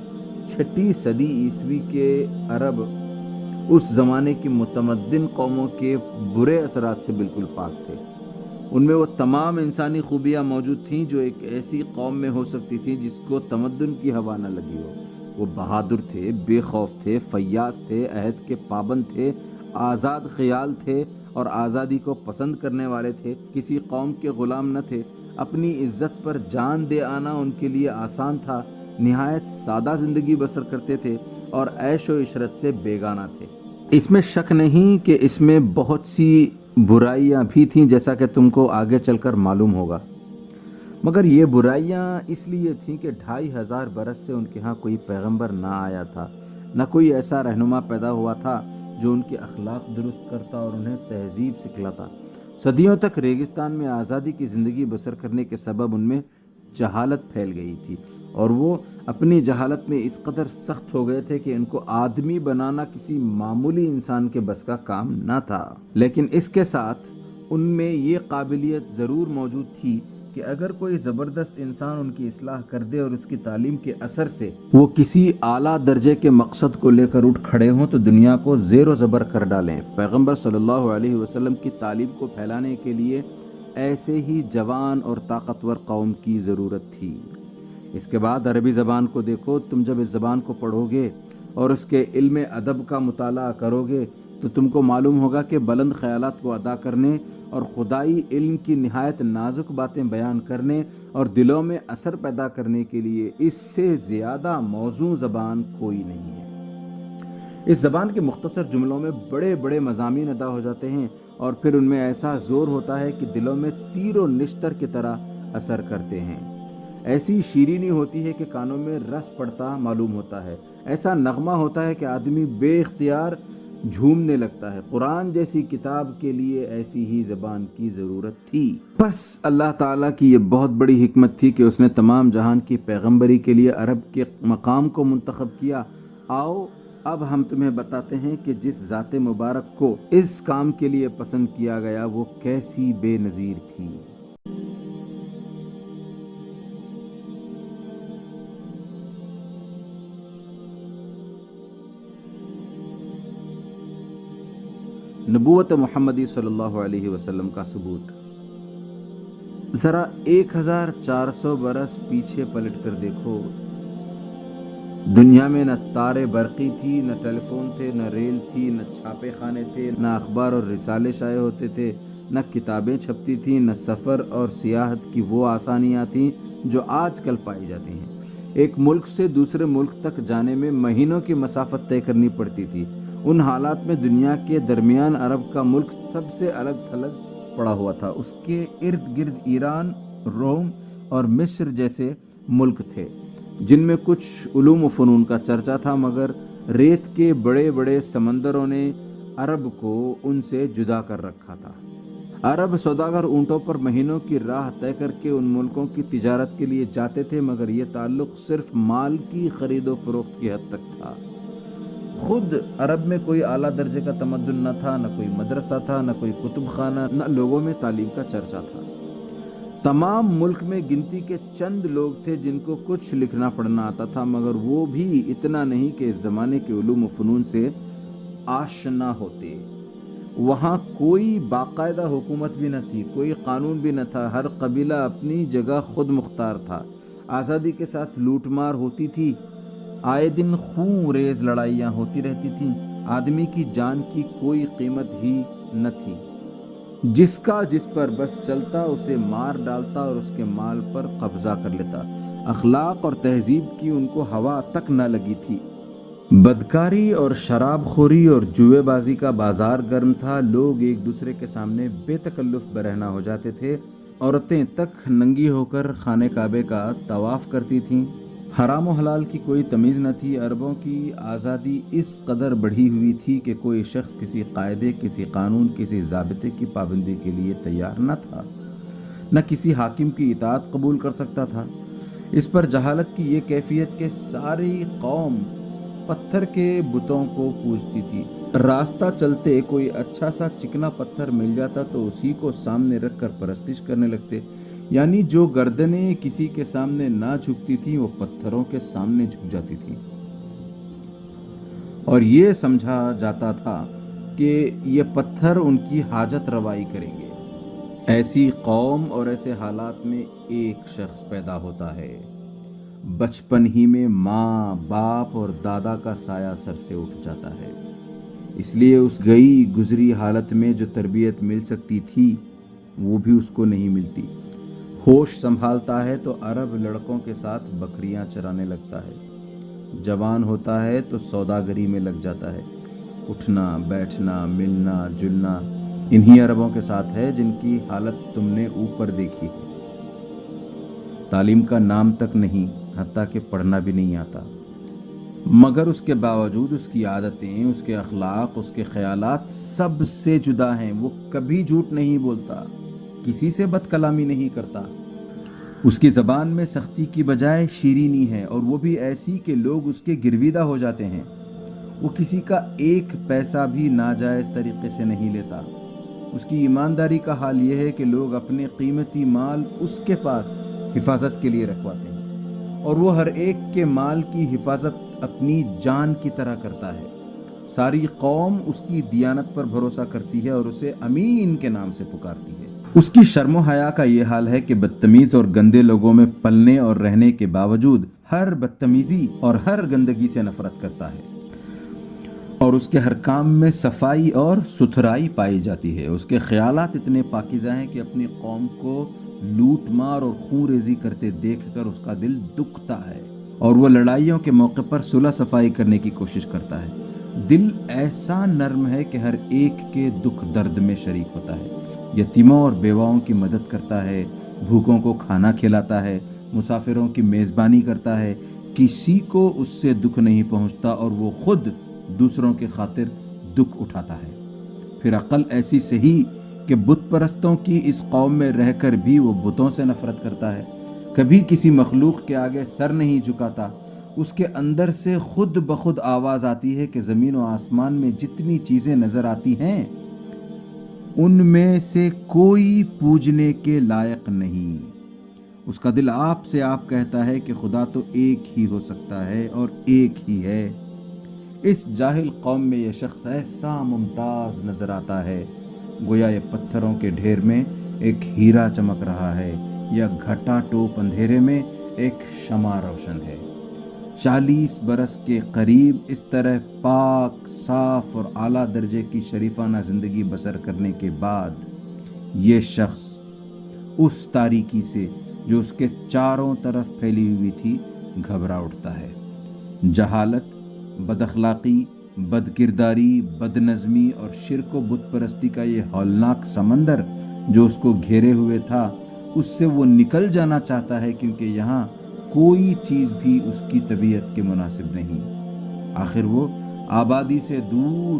6 صدی عیسوی کے عرب اس زمانے کی متمدن قوموں کے برے اثرات سے بالکل پاک تھے۔ ان میں وہ تمام انسانی خوبیاں موجود تھیں جو ایک ایسی قوم میں ہو سکتی تھی جس کو تمدن کی ہوا نہ لگی ہو۔ وہ بہادر تھے، بے خوف تھے، فیاض تھے، عہد کے پابند تھے، آزاد خیال تھے اور آزادی کو پسند کرنے والے تھے، کسی قوم کے غلام نہ تھے۔ اپنی عزت پر جان دے آنا ان کے لیے آسان تھا، نہایت سادہ زندگی بسر کرتے تھے اور عیش و عشرت سے بیگانہ تھے۔ اس میں شک نہیں کہ اس میں بہت سی برائیاں بھی تھیں، جیسا کہ تم کو آگے چل کر معلوم ہوگا، مگر یہ برائیاں اس لیے تھیں کہ 2500 برس سے ان کے ہاں کوئی پیغمبر نہ آیا تھا، نہ کوئی ایسا رہنما پیدا ہوا تھا جو ان کے اخلاق درست کرتا اور انہیں تہذیب سکھلاتا۔ صدیوں تک ریگستان میں آزادی کی زندگی بسر کرنے کے سبب ان میں جہالت پھیل گئی تھی، اور وہ اپنی جہالت میں اس قدر سخت ہو گئے تھے کہ ان کو آدمی بنانا کسی معمولی انسان کے بس کا کام نہ تھا۔ لیکن اس کے ساتھ ان میں یہ قابلیت ضرور موجود تھی کہ اگر کوئی زبردست انسان ان کی اصلاح کر دے اور اس کی تعلیم کے اثر سے وہ کسی اعلیٰ درجے کے مقصد کو لے کر اٹھ کھڑے ہوں تو دنیا کو زیر و زبر کر ڈالیں۔ پیغمبر صلی اللہ علیہ وسلم کی تعلیم کو پھیلانے کے لیے ایسے ہی جوان اور طاقتور قوم کی ضرورت تھی۔ اس کے بعد عربی زبان کو دیکھو، تم جب اس زبان کو پڑھو گے اور اس کے علم ادب کا مطالعہ کرو گے تو تم کو معلوم ہوگا کہ بلند خیالات کو ادا کرنے اور خدائی علم کی نہایت نازک باتیں بیان کرنے اور دلوں میں اثر پیدا کرنے کے لیے اس سے زیادہ موزوں زبان کوئی نہیں ہے۔ اس زبان کے مختصر جملوں میں بڑے بڑے مضامین ادا ہو جاتے ہیں اور پھر ان میں ایسا زور ہوتا ہے کہ دلوں میں تیر و نشتر کی طرح اثر کرتے ہیں۔ ایسی شیرینی ہوتی ہے کہ کانوں میں رس پڑتا معلوم ہوتا ہے، ایسا نغمہ ہوتا ہے کہ آدمی بے اختیار جھومنے لگتا ہے۔ قرآن جیسی کتاب کے لیے ایسی ہی زبان کی ضرورت تھی۔ بس اللہ تعالیٰ کی یہ بہت بڑی حکمت تھی کہ اس نے تمام جہان کی پیغمبری کے لیے عرب کے مقام کو منتخب کیا۔ آؤ اب ہم تمہیں بتاتے ہیں کہ جس ذات مبارک کو اس کام کے لیے پسند کیا گیا وہ کیسی بے نظیر تھی۔ نبوت محمدی صلی اللہ علیہ وسلم کا ثبوت۔ ذرا 1400 برس پیچھے پلٹ کر دیکھو، دنیا میں نہ تارے برقی تھی، نہ ٹیلی فون تھے، نہ ریل تھی، نہ چھاپے خانے تھے، نہ اخبار اور رسالے شائع ہوتے تھے، نہ کتابیں چھپتی تھیں، نہ سفر اور سیاحت کی وہ آسانیاں تھیں جو آج کل پائی جاتی ہیں۔ ایک ملک سے دوسرے ملک تک جانے میں مہینوں کی مسافت طے کرنی پڑتی تھی۔ ان حالات میں دنیا کے درمیان عرب کا ملک سب سے الگ تھلگ پڑا ہوا تھا۔ اس کے ارد گرد ایران، روم اور مصر جیسے ملک تھے جن میں کچھ علوم و فنون کا چرچا تھا، مگر ریت کے بڑے بڑے سمندروں نے عرب کو ان سے جدا کر رکھا تھا۔ عرب سوداگر اونٹوں پر مہینوں کی راہ طے کر کے ان ملکوں کی تجارت کے لیے جاتے تھے، مگر یہ تعلق صرف مال کی خرید و فروخت کی حد تک تھا۔ خود عرب میں کوئی اعلیٰ درجے کا تمدن نہ تھا، نہ کوئی مدرسہ تھا، نہ کوئی کتب خانہ، نہ لوگوں میں تعلیم کا چرچا تھا۔ تمام ملک میں گنتی کے چند لوگ تھے جن کو کچھ لکھنا پڑھنا آتا تھا، مگر وہ بھی اتنا نہیں کہ اس زمانے کے علوم و فنون سے آشنا ہوتے۔ وہاں کوئی باقاعدہ حکومت بھی نہ تھی، کوئی قانون بھی نہ تھا، ہر قبیلہ اپنی جگہ خود مختار تھا۔ آزادی کے ساتھ لوٹ مار ہوتی تھی، آئے دن خون ریز لڑائیاں ہوتی رہتی تھیں، آدمی کی جان کی کوئی قیمت ہی نہ تھی۔ جس کا جس پر بس چلتا اسے مار ڈالتا اور اس کے مال پر قبضہ کر لیتا۔ اخلاق اور تہذیب کی ان کو ہوا تک نہ لگی تھی۔ بدکاری اور شراب خوری اور جوئے بازی کا بازار گرم تھا، لوگ ایک دوسرے کے سامنے بے تکلف برہنہ ہو جاتے تھے، عورتیں تک ننگی ہو کر خانہ کعبے کا طواف کرتی تھیں، حرام و حلال کی کوئی تمیز نہ تھی۔ عربوں کی آزادی اس قدر بڑھی ہوئی تھی کہ کوئی شخص کسی قاعدے، کسی قانون، کسی ضابطے کی پابندی کے لیے تیار نہ تھا، نہ کسی حاکم کی اطاعت قبول کر سکتا تھا۔ اس پر جہالت کی یہ کیفیت کہ ساری قوم پتھر کے بتوں کو پوجتی تھی۔ راستہ چلتے کوئی اچھا سا چکنا پتھر مل جاتا تو اسی کو سامنے رکھ کر پرستش کرنے لگتے، یعنی جو گردنیں کسی کے سامنے نہ جھکتی تھیں وہ پتھروں کے سامنے جھک جاتی تھیں، اور یہ سمجھا جاتا تھا کہ یہ پتھر ان کی حاجت روائی کریں گے۔ ایسی قوم اور ایسے حالات میں ایک شخص پیدا ہوتا ہے، بچپن ہی میں ماں باپ اور دادا کا سایہ سر سے اٹھ جاتا ہے، اس لیے اس گئی گزری حالت میں جو تربیت مل سکتی تھی وہ بھی اس کو نہیں ملتی۔ ہوش سنبھالتا ہے تو عرب لڑکوں کے ساتھ بکریاں چرانے لگتا ہے، جوان ہوتا ہے تو سوداگری میں لگ جاتا ہے، اٹھنا بیٹھنا ملنا جلنا انہی عربوں کے ساتھ ہے جن کی حالت تم نے اوپر دیکھی ہے۔ تعلیم کا نام تک نہیں، حتیٰ کہ پڑھنا بھی نہیں آتا، مگر اس کے باوجود اس کی عادتیں، اس کے اخلاق، اس کے خیالات سب سے جدا ہیں۔ وہ کبھی جھوٹ نہیں بولتا، کسی سے بد کلامی نہیں کرتا، اس کی زبان میں سختی کی بجائے شیرینی ہے، اور وہ بھی ایسی کہ لوگ اس کے گرویدہ ہو جاتے ہیں۔ وہ کسی کا ایک پیسہ بھی ناجائز طریقے سے نہیں لیتا۔ اس کی ایمانداری کا حال یہ ہے کہ لوگ اپنے قیمتی مال اس کے پاس حفاظت کے لیے رکھواتے ہیں، اور وہ ہر ایک کے مال کی حفاظت اپنی جان کی طرح کرتا ہے۔ ساری قوم اس کی دیانت پر بھروسہ کرتی ہے اور اسے امین کے نام سے پکارتی ہے۔ اس کی شرم و حیا کا یہ حال ہے کہ بدتمیز اور گندے لوگوں میں پلنے اور رہنے کے باوجود ہر بدتمیزی اور ہر گندگی سے نفرت کرتا ہے، اور اس کے ہر کام میں صفائی اور ستھرائی پائی جاتی ہے۔ اس کے خیالات اتنے پاکیزہ ہیں کہ اپنی قوم کو لوٹ مار اور خون ریزی کرتے دیکھ کر اس کا دل دکھتا ہے، اور وہ لڑائیوں کے موقع پر صلح صفائی کرنے کی کوشش کرتا ہے۔ دل ایسا نرم ہے کہ ہر ایک کے دکھ درد میں شریک ہوتا ہے، یتیموں اور بیواؤں کی مدد کرتا ہے، بھوکوں کو کھانا کھلاتا ہے، مسافروں کی میزبانی کرتا ہے، کسی کو اس سے دکھ نہیں پہنچتا، اور وہ خود دوسروں کے خاطر دکھ اٹھاتا ہے۔ پھر عقل ایسی صحیح کہ بت پرستوں کی اس قوم میں رہ کر بھی وہ بتوں سے نفرت کرتا ہے، کبھی کسی مخلوق کے آگے سر نہیں جھکاتا۔ اس کے اندر سے خود بخود آواز آتی ہے کہ زمین و آسمان میں جتنی چیزیں نظر آتی ہیں ان میں سے کوئی پوجنے کے لائق نہیں۔ اس کا دل آپ سے آپ کہتا ہے کہ خدا تو ایک ہی ہو سکتا ہے اور ایک ہی ہے۔ اس جاہل قوم میں یہ شخص ایسا ممتاز نظر آتا ہے گویا یہ پتھروں کے ڈھیر میں ایک ہیرا چمک رہا ہے، یا گھٹا ٹوپ اندھیرے میں ایک شمع روشن ہے۔ 40 برس کے قریب اس طرح پاک صاف اور اعلیٰ درجے کی شریفانہ زندگی بسر کرنے کے بعد یہ شخص اس تاریکی سے جو اس کے چاروں طرف پھیلی ہوئی تھی گھبرا اٹھتا ہے۔ جہالت، بد اخلاقی، بد کرداری، بد نظمی اور شرک و بت پرستی کا یہ ہولناک سمندر جو اس کو گھیرے ہوئے تھا، اس سے وہ نکل جانا چاہتا ہے، کیونکہ یہاں کوئی چیز بھی اس کی طبیعت کے مناسب نہیں۔ آخر وہ آبادی سے دور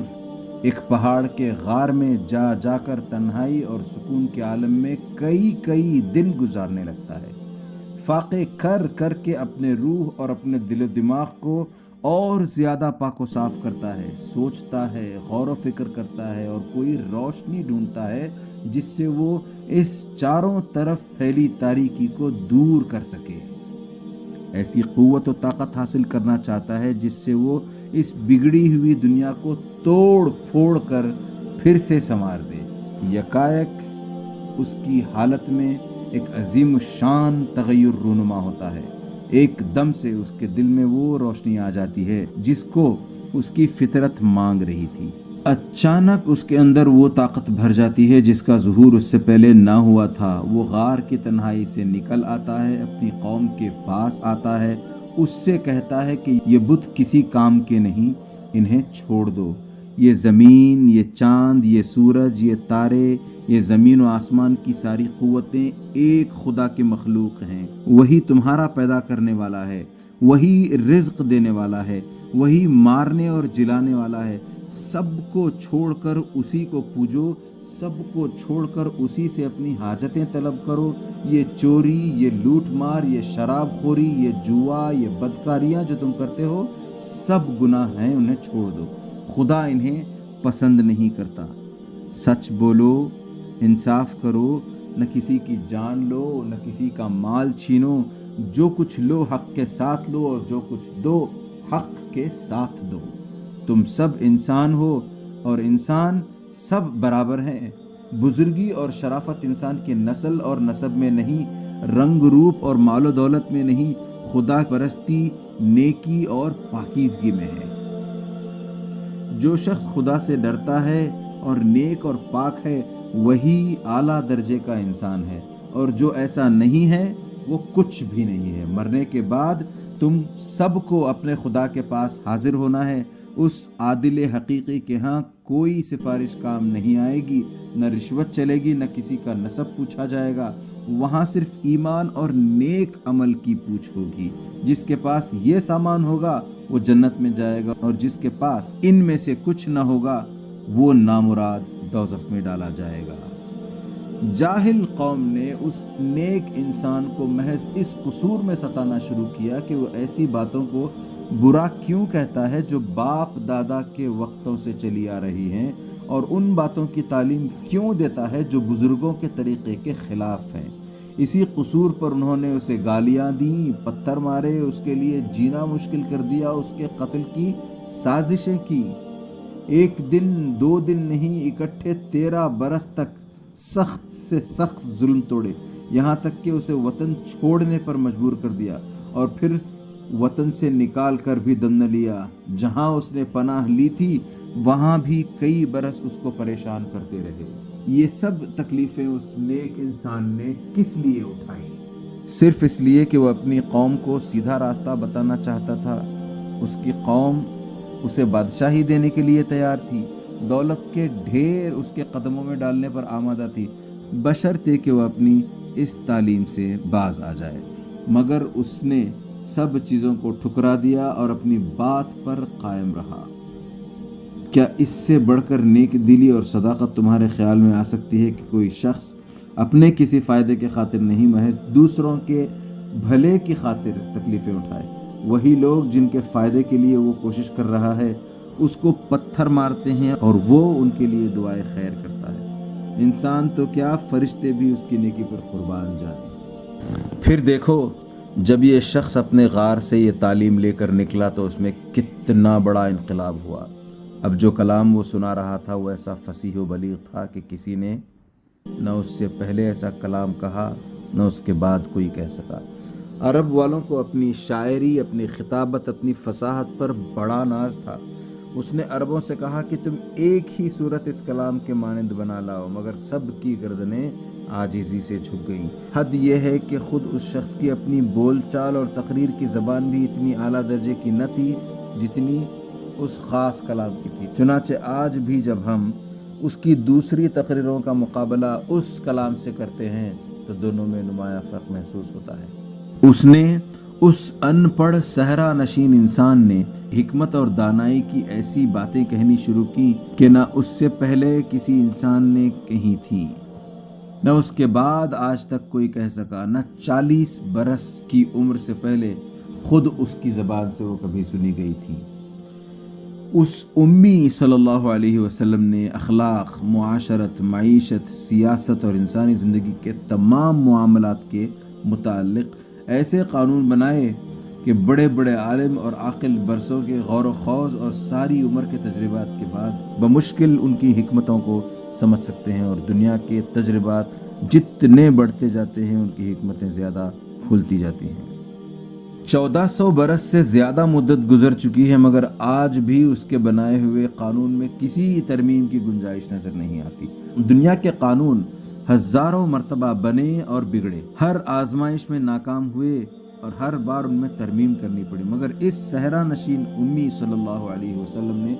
ایک پہاڑ کے غار میں جا جا کر تنہائی اور سکون کے عالم میں کئی دن گزارنے لگتا ہے، فاقے کر کر کے اپنے روح اور اپنے دل و دماغ کو اور زیادہ پاک و صاف کرتا ہے، سوچتا ہے، غور و فکر کرتا ہے، اور کوئی روشنی ڈھونڈتا ہے جس سے وہ اس چاروں طرف پھیلی تاریکی کو دور کر سکے۔ ایسی قوت و طاقت حاصل کرنا چاہتا ہے جس سے وہ اس بگڑی ہوئی دنیا کو توڑ پھوڑ کر پھر سے سنوار دے۔ یکایک اس کی حالت میں ایک عظیم الشان تغیر رونما ہوتا ہے، ایک دم سے اس کے دل میں وہ روشنی آ جاتی ہے جس کو اس کی فطرت مانگ رہی تھی۔ اچانک اس کے اندر وہ طاقت بھر جاتی ہے جس کا ظہور اس سے پہلے نہ ہوا تھا۔ وہ غار کی تنہائی سے نکل آتا ہے، اپنی قوم کے پاس آتا ہے، اس سے کہتا ہے کہ یہ بت کسی کام کے نہیں، انہیں چھوڑ دو۔ یہ زمین، یہ چاند، یہ سورج، یہ تارے، یہ زمین و آسمان کی ساری قوتیں ایک خدا کے مخلوق ہیں۔ وہی تمہارا پیدا کرنے والا ہے، وہی رزق دینے والا ہے، وہی مارنے اور جلانے والا ہے۔ سب کو چھوڑ کر اسی کو پوجو، سب کو چھوڑ کر اسی سے اپنی حاجتیں طلب کرو۔ یہ چوری، یہ لوٹ مار، یہ شراب خوری، یہ جوا، یہ بدکاریاں جو تم کرتے ہو سب گناہ ہیں، انہیں چھوڑ دو۔ خدا انہیں پسند نہیں کرتا۔ سچ بولو، انصاف کرو، نہ کسی کی جان لو، نہ کسی کا مال چھینو۔ جو کچھ لو حق کے ساتھ لو، اور جو کچھ دو حق کے ساتھ دو۔ تم سب انسان ہو اور انسان سب برابر ہیں۔ بزرگی اور شرافت انسان کی نسل اور نسب میں نہیں، رنگ روپ اور مال و دولت میں نہیں، خدا پرستی، نیکی اور پاکیزگی میں ہے۔ جو شخص خدا سے ڈرتا ہے اور نیک اور پاک ہے وہی اعلیٰ درجے کا انسان ہے، اور جو ایسا نہیں ہے وہ کچھ بھی نہیں ہے۔ مرنے کے بعد تم سب کو اپنے خدا کے پاس حاضر ہونا ہے۔ اس عادل حقیقی کے ہاں کوئی سفارش کام نہیں آئے گی، نہ رشوت چلے گی، نہ کسی کا نسب پوچھا جائے گا۔ وہاں صرف ایمان اور نیک عمل کی پوچھ ہوگی۔ جس کے پاس یہ سامان ہوگا وہ جنت میں جائے گا، اور جس کے پاس ان میں سے کچھ نہ ہوگا وہ نامراد دوزخ میں ڈالا جائے گا۔ جاہل قوم نے اس نیک انسان کو محض اس قصور میں ستانا شروع کیا کہ وہ ایسی باتوں کو برا کیوں کہتا ہے جو باپ دادا کے وقتوں سے چلی آ رہی ہیں، اور ان باتوں کی تعلیم کیوں دیتا ہے جو بزرگوں کے طریقے کے خلاف ہیں۔ اسی قصور پر انہوں نے اسے گالیاں دیں، پتھر مارے، اس کے لیے جینا مشکل کر دیا، اس کے قتل کی سازشیں کی۔ ایک دن 2 دن نہیں، اکٹھے 13 برس تک سخت سے سخت ظلم توڑے، یہاں تک کہ اسے وطن چھوڑنے پر مجبور کر دیا، اور پھر وطن سے نکال کر بھی دم نہ لیا۔ جہاں اس نے پناہ لی تھی وہاں بھی کئی برس اس کو پریشان کرتے رہے۔ یہ سب تکلیفیں اس نیک انسان نے کس لیے اٹھائی؟ صرف اس لیے کہ وہ اپنی قوم کو سیدھا راستہ بتانا چاہتا تھا۔ اس کی قوم اسے بادشاہی دینے کے لیے تیار تھی، دولت کے ڈھیر اس کے قدموں میں ڈالنے پر آمادہ تھی، بشرطے کہ وہ اپنی اس تعلیم سے باز آ جائے۔ مگر اس نے سب چیزوں کو ٹھکرا دیا اور اپنی بات پر قائم رہا۔ کیا اس سے بڑھ کر نیک دلی اور صداقت تمہارے خیال میں آ سکتی ہے کہ کوئی شخص اپنے کسی فائدے کے خاطر نہیں، محض دوسروں کے بھلے کی خاطر تکلیفیں اٹھائے؟ وہی لوگ جن کے فائدے کے لیے وہ کوشش کر رہا ہے اس کو پتھر مارتے ہیں اور وہ ان کے لیے دعائے خیر کرتا ہے۔ انسان تو کیا، فرشتے بھی اس کی نیکی پر قربان جائیں۔ پھر دیکھو، جب یہ شخص اپنے غار سے یہ تعلیم لے کر نکلا تو اس میں کتنا بڑا انقلاب ہوا۔ اب جو کلام وہ سنا رہا تھا وہ ایسا فصیح و بلیغ تھا کہ کسی نے نہ اس سے پہلے ایسا کلام کہا نہ اس کے بعد کوئی کہہ سکا۔ عرب والوں کو اپنی شاعری، اپنی خطابت، اپنی فصاحت پر بڑا ناز تھا۔ اس نے عربوں سے کہا کہ تم ایک ہی صورت اس کلام کے مانند بنا لاؤ، مگر سب کی گردنیں عاجزی سے جھک گئیں۔ حد یہ ہے کہ خود اس شخص کی اپنی بول چال اور تقریر کی زبان بھی اتنی اعلیٰ درجے کی نہ تھی جتنی اس خاص کلام کی تھی۔ چنانچہ آج بھی جب ہم اس کی دوسری تقریروں کا مقابلہ اس کلام سے کرتے ہیں تو دونوں میں نمایاں فرق محسوس ہوتا ہے۔ اس نے، اس ان پڑھ صحرا نشین انسان نے حکمت اور دانائی کی ایسی باتیں کہنی شروع کی کہ نہ اس سے پہلے کسی انسان نے کہی تھی، نہ اس کے بعد آج تک کوئی کہہ سکا، نہ 40 برس کی عمر سے پہلے خود اس کی زبان سے وہ کبھی سنی گئی تھی۔ اس امی صلی اللہ علیہ وسلم نے اخلاق، معاشرت، معیشت، سیاست اور انسانی زندگی کے تمام معاملات کے متعلق ایسے قانون بنائے کہ بڑے بڑے عالم اور عاقل برسوں کے غور و خوض اور ساری عمر کے تجربات کے بعد بمشکل ان کی حکمتوں کو سمجھ سکتے ہیں، اور دنیا کے تجربات جتنے بڑھتے جاتے ہیں ان کی حکمتیں زیادہ کھلتی جاتی ہیں۔ 1400 برس سے زیادہ مدت گزر چکی ہے مگر آج بھی اس کے بنائے ہوئے قانون میں کسی ترمیم کی گنجائش نظر نہیں آتی۔ دنیا کے قانون ہزاروں مرتبہ بنے اور بگڑے، ہر آزمائش میں ناکام ہوئے اور ہر بار ان میں ترمیم کرنی پڑی، مگر اس صحرا نشین امی صلی اللہ علیہ وسلم نے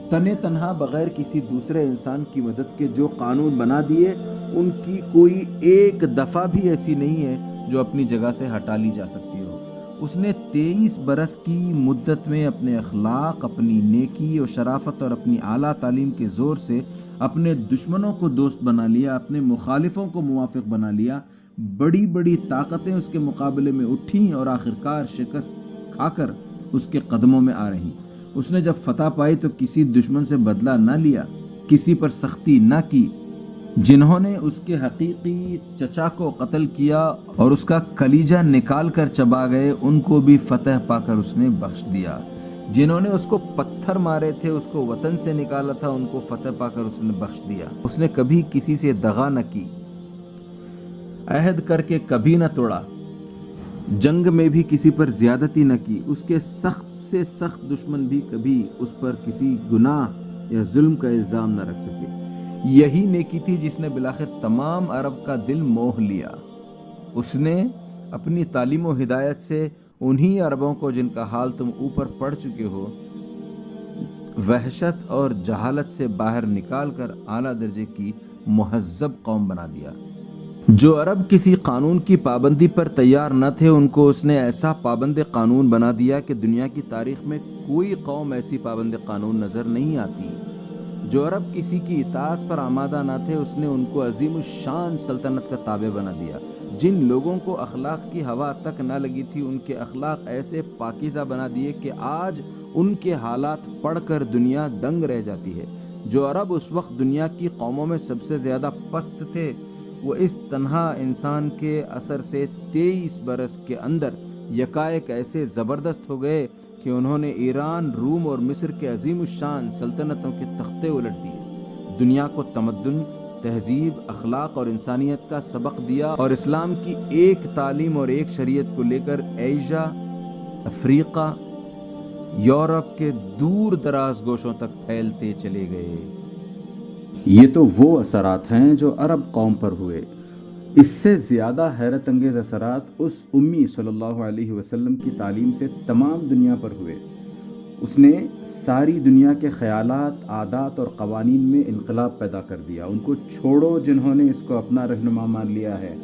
تنے تنہا بغیر کسی دوسرے انسان کی مدد کے جو قانون بنا دیے ان کی کوئی ایک دفعہ بھی ایسی نہیں ہے جو اپنی جگہ سے ہٹا لی جا سکتی ہو۔ اس نے 23 برس کی مدت میں اپنے اخلاق، اپنی نیکی اور شرافت اور اپنی اعلیٰ تعلیم کے زور سے اپنے دشمنوں کو دوست بنا لیا، اپنے مخالفوں کو موافق بنا لیا۔ بڑی بڑی طاقتیں اس کے مقابلے میں اٹھیں اور آخرکار شکست کھا کر اس کے قدموں میں آ رہیں۔ اس نے جب فتح پائی تو کسی دشمن سے بدلہ نہ لیا، کسی پر سختی نہ کی۔ جنہوں نے اس کے حقیقی چچا کو قتل کیا اور اس کا کلیجہ نکال کر چبا گئے ان کو بھی فتح پا کر اس نے بخش دیا۔ جنہوں نے اس کو پتھر مارے تھے، اس کو وطن سے نکالا تھا، ان کو فتح پا کر اس نے بخش دیا۔ اس نے کبھی کسی سے دغا نہ کی، عہد کر کے کبھی نہ توڑا، جنگ میں بھی کسی پر زیادتی نہ کی، اس کے سخت سے سخت دشمن بھی کبھی اس پر کسی گناہ یا ظلم کا الزام نہ رکھ سکے۔ یہی نیکی تھی جس نے بالآخر تمام عرب کا دل موہ لیا۔ اس نے اپنی تعلیم و ہدایت سے انہی عربوں کو جن کا حال تم اوپر پڑھ چکے ہو، وحشت اور جہالت سے باہر نکال کر اعلیٰ درجے کی مہذب قوم بنا دیا۔ جو عرب کسی قانون کی پابندی پر تیار نہ تھے، ان کو اس نے ایسا پابند قانون بنا دیا کہ دنیا کی تاریخ میں کوئی قوم ایسی پابند قانون نظر نہیں آتی۔ جو عرب کسی کی اطاعت پر آمادہ نہ تھے، اس نے ان کو عظیم الشان سلطنت کا تابع بنا دیا۔ جن لوگوں کو اخلاق کی ہوا تک نہ لگی تھی، ان کے اخلاق ایسے پاکیزہ بنا دیے کہ آج ان کے حالات پڑھ کر دنیا دنگ رہ جاتی ہے۔ جو عرب اس وقت دنیا کی قوموں میں سب سے زیادہ پست تھے، وہ اس تنہا انسان کے اثر سے 23 برس کے اندر یکایک ایسے زبردست ہو گئے کہ انہوں نے ایران، روم اور مصر کے عظیم الشان سلطنتوں کے تختے الٹ دیے، دنیا کو تمدن، تہذیب، اخلاق اور انسانیت کا سبق دیا، اور اسلام کی ایک تعلیم اور ایک شریعت کو لے کر ایشیا، افریقہ، یورپ کے دور دراز گوشوں تک پھیلتے چلے گئے۔ یہ تو وہ اثرات ہیں جو عرب قوم پر ہوئے۔ اس سے زیادہ حیرت انگیز اثرات اس امی صلی اللہ علیہ وسلم کی تعلیم سے تمام دنیا پر ہوئے۔ اس نے ساری دنیا کے خیالات، عادات اور قوانین میں انقلاب پیدا کر دیا۔ ان کو چھوڑو جنہوں نے اس کو اپنا رہنما مان لیا ہے،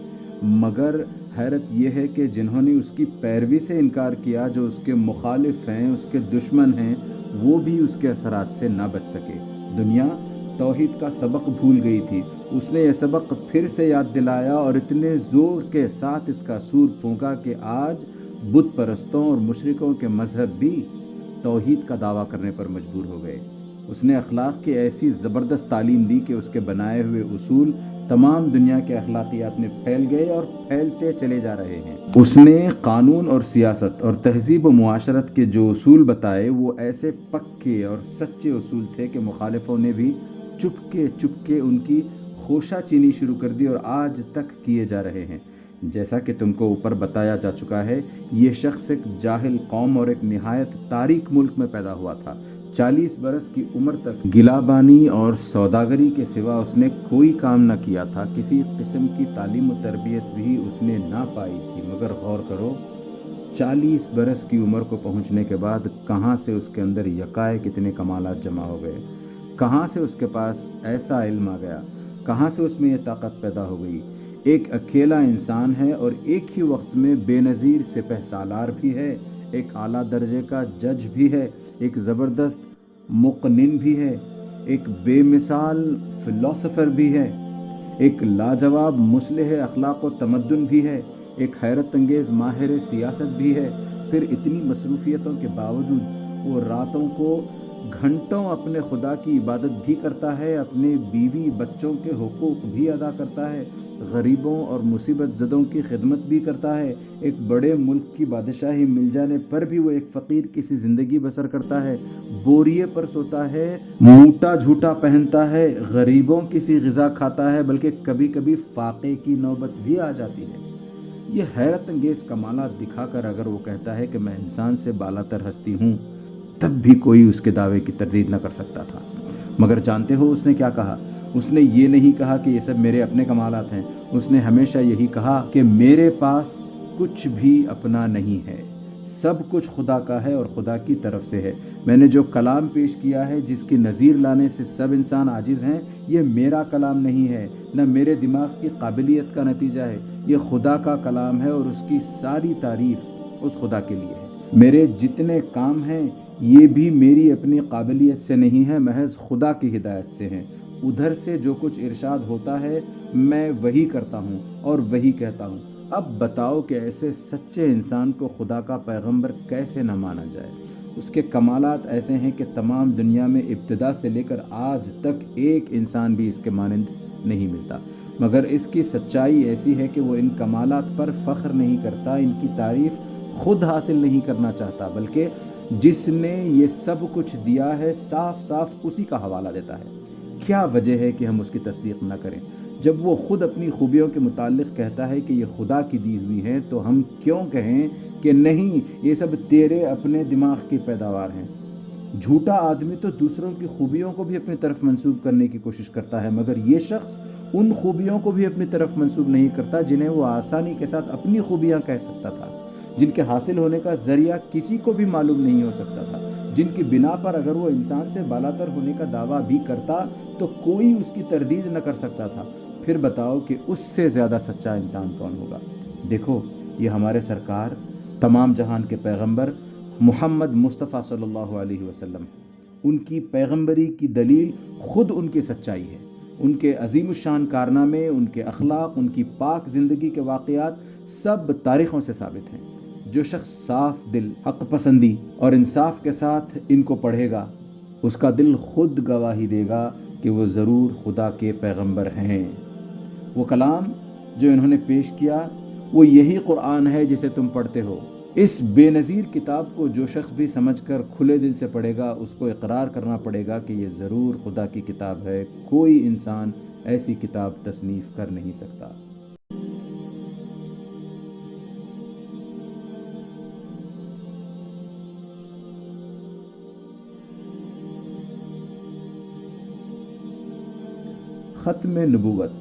مگر حیرت یہ ہے کہ جنہوں نے اس کی پیروی سے انکار کیا، جو اس کے مخالف ہیں، اس کے دشمن ہیں، وہ بھی اس کے اثرات سے نہ بچ سکے۔ دنیا توحید کا سبق بھول گئی تھی، اس نے یہ سبق پھر سے یاد دلایا اور اتنے زور کے ساتھ اس کا سور پھونکا کہ آج بت پرستوں اور مشرکوں کے مذہب بھی توحید کا دعویٰ کرنے پر مجبور ہو گئے۔ اس نے اخلاق کی ایسی زبردست تعلیم دی کہ اس کے بنائے ہوئے اصول تمام دنیا کے اخلاقیات میں پھیل گئے اور پھیلتے چلے جا رہے ہیں۔ اس نے قانون اور سیاست اور تہذیب و معاشرت کے جو اصول بتائے، وہ ایسے پکے اور سچے اصول تھے کہ مخالفوں نے بھی چپکے ان کی خوشہ چینی شروع کر دی اور آج تک کیے جا رہے ہیں۔ جیسا کہ تم کو اوپر بتایا جا چکا ہے، یہ شخص ایک جاہل قوم اور ایک نہایت تاریک ملک میں پیدا ہوا تھا۔ 40 برس کی عمر تک گلابانی اور سوداگری کے سوا اس نے کوئی کام نہ کیا تھا، کسی قسم کی تعلیم و تربیت بھی اس نے نہ پائی تھی۔ مگر غور کرو، 40 برس کی عمر کو پہنچنے کے بعد کہاں سے اس کے اندر یکایک اتنے کمالات جمع ہو گئے، کہاں سے اس کے پاس ایسا علم آ گیا، کہاں سے اس میں یہ طاقت پیدا ہو گئی۔ ایک اکیلا انسان ہے اور ایک ہی وقت میں بے نظیر سپہ سالار بھی ہے، ایک اعلیٰ درجے کا جج بھی ہے، ایک زبردست مقنن بھی ہے، ایک بے مثال فلسفر بھی ہے، ایک لاجواب مصلح اخلاق و تمدن بھی ہے، ایک حیرت انگیز ماہر سیاست بھی ہے۔ پھر اتنی مصروفیتوں کے باوجود وہ راتوں کو گھنٹوں اپنے خدا کی عبادت بھی کرتا ہے، اپنے بیوی بچوں کے حقوق بھی ادا کرتا ہے، غریبوں اور مصیبت زدوں کی خدمت بھی کرتا ہے۔ ایک بڑے ملک کی بادشاہی مل جانے پر بھی وہ ایک فقیر کی سی زندگی بسر کرتا ہے، بوریے پر سوتا ہے، موٹا جھوٹا پہنتا ہے، غریبوں کی سی غذا کھاتا ہے، بلکہ کبھی کبھی فاقے کی نوبت بھی آ جاتی ہے۔ یہ حیرت انگیز کمالات دکھا کر اگر وہ کہتا ہے کہ میں انسان سے بالاتر ہستی ہوں، تب بھی کوئی اس کے دعوے کی تردید نہ کر سکتا تھا۔ مگر جانتے ہو اس نے کیا کہا؟ اس نے یہ نہیں کہا کہ یہ سب میرے اپنے کمالات ہیں، اس نے ہمیشہ یہی کہا کہ میرے پاس کچھ بھی اپنا نہیں ہے، سب کچھ خدا کا ہے اور خدا کی طرف سے ہے۔ میں نے جو کلام پیش کیا ہے، جس کی نظیر لانے سے سب انسان عاجز ہیں، یہ میرا کلام نہیں ہے، نہ میرے دماغ کی قابلیت کا نتیجہ ہے، یہ خدا کا کلام ہے اور اس کی ساری تعریف اس خدا کے لیے ہے۔ میرے جتنے کام ہیں یہ بھی میری اپنی قابلیت سے نہیں ہے، محض خدا کی ہدایت سے ہیں۔ ادھر سے جو کچھ ارشاد ہوتا ہے میں وہی کرتا ہوں اور وہی کہتا ہوں۔ اب بتاؤ کہ ایسے سچے انسان کو خدا کا پیغمبر کیسے نہ مانا جائے؟ اس کے کمالات ایسے ہیں کہ تمام دنیا میں ابتدا سے لے کر آج تک ایک انسان بھی اس کے مانند نہیں ملتا، مگر اس کی سچائی ایسی ہے کہ وہ ان کمالات پر فخر نہیں کرتا، ان کی تعریف خود حاصل نہیں کرنا چاہتا، بلکہ جس نے یہ سب کچھ دیا ہے صاف صاف اسی کا حوالہ دیتا ہے۔ کیا وجہ ہے کہ ہم اس کی تصدیق نہ کریں؟ جب وہ خود اپنی خوبیوں کے متعلق کہتا ہے کہ یہ خدا کی دی ہوئی ہیں، تو ہم کیوں کہیں کہ نہیں یہ سب تیرے اپنے دماغ کی پیداوار ہیں؟ جھوٹا آدمی تو دوسروں کی خوبیوں کو بھی اپنی طرف منسوب کرنے کی کوشش کرتا ہے، مگر یہ شخص ان خوبیوں کو بھی اپنی طرف منسوب نہیں کرتا جنہیں وہ آسانی کے ساتھ اپنی خوبیاں کہہ سکتا تھا، جن کے حاصل ہونے کا ذریعہ کسی کو بھی معلوم نہیں ہو سکتا تھا، جن کی بنا پر اگر وہ انسان سے بالاتر ہونے کا دعویٰ بھی کرتا تو کوئی اس کی تردید نہ کر سکتا تھا۔ پھر بتاؤ کہ اس سے زیادہ سچا انسان کون ہوگا؟ دیکھو، یہ ہمارے سرکار، تمام جہان کے پیغمبر محمد مصطفیٰ صلی اللہ علیہ وسلم، ان کی پیغمبری کی دلیل خود ان کی سچائی ہے۔ ان کے عظیم الشان کارنامے، ان کے اخلاق، ان کی پاک زندگی کے واقعات سب تاریخوں سے ثابت ہیں۔ جو شخص صاف دل، حق پسندی اور انصاف کے ساتھ ان کو پڑھے گا، اس کا دل خود گواہی دے گا کہ وہ ضرور خدا کے پیغمبر ہیں۔ وہ کلام جو انہوں نے پیش کیا وہ یہی قرآن ہے جسے تم پڑھتے ہو۔ اس بے نظیر کتاب کو جو شخص بھی سمجھ کر کھلے دل سے پڑھے گا، اس کو اقرار کرنا پڑے گا کہ یہ ضرور خدا کی کتاب ہے۔ کوئی انسان ایسی کتاب تصنیف کر نہیں سکتا۔ ختم نبوت۔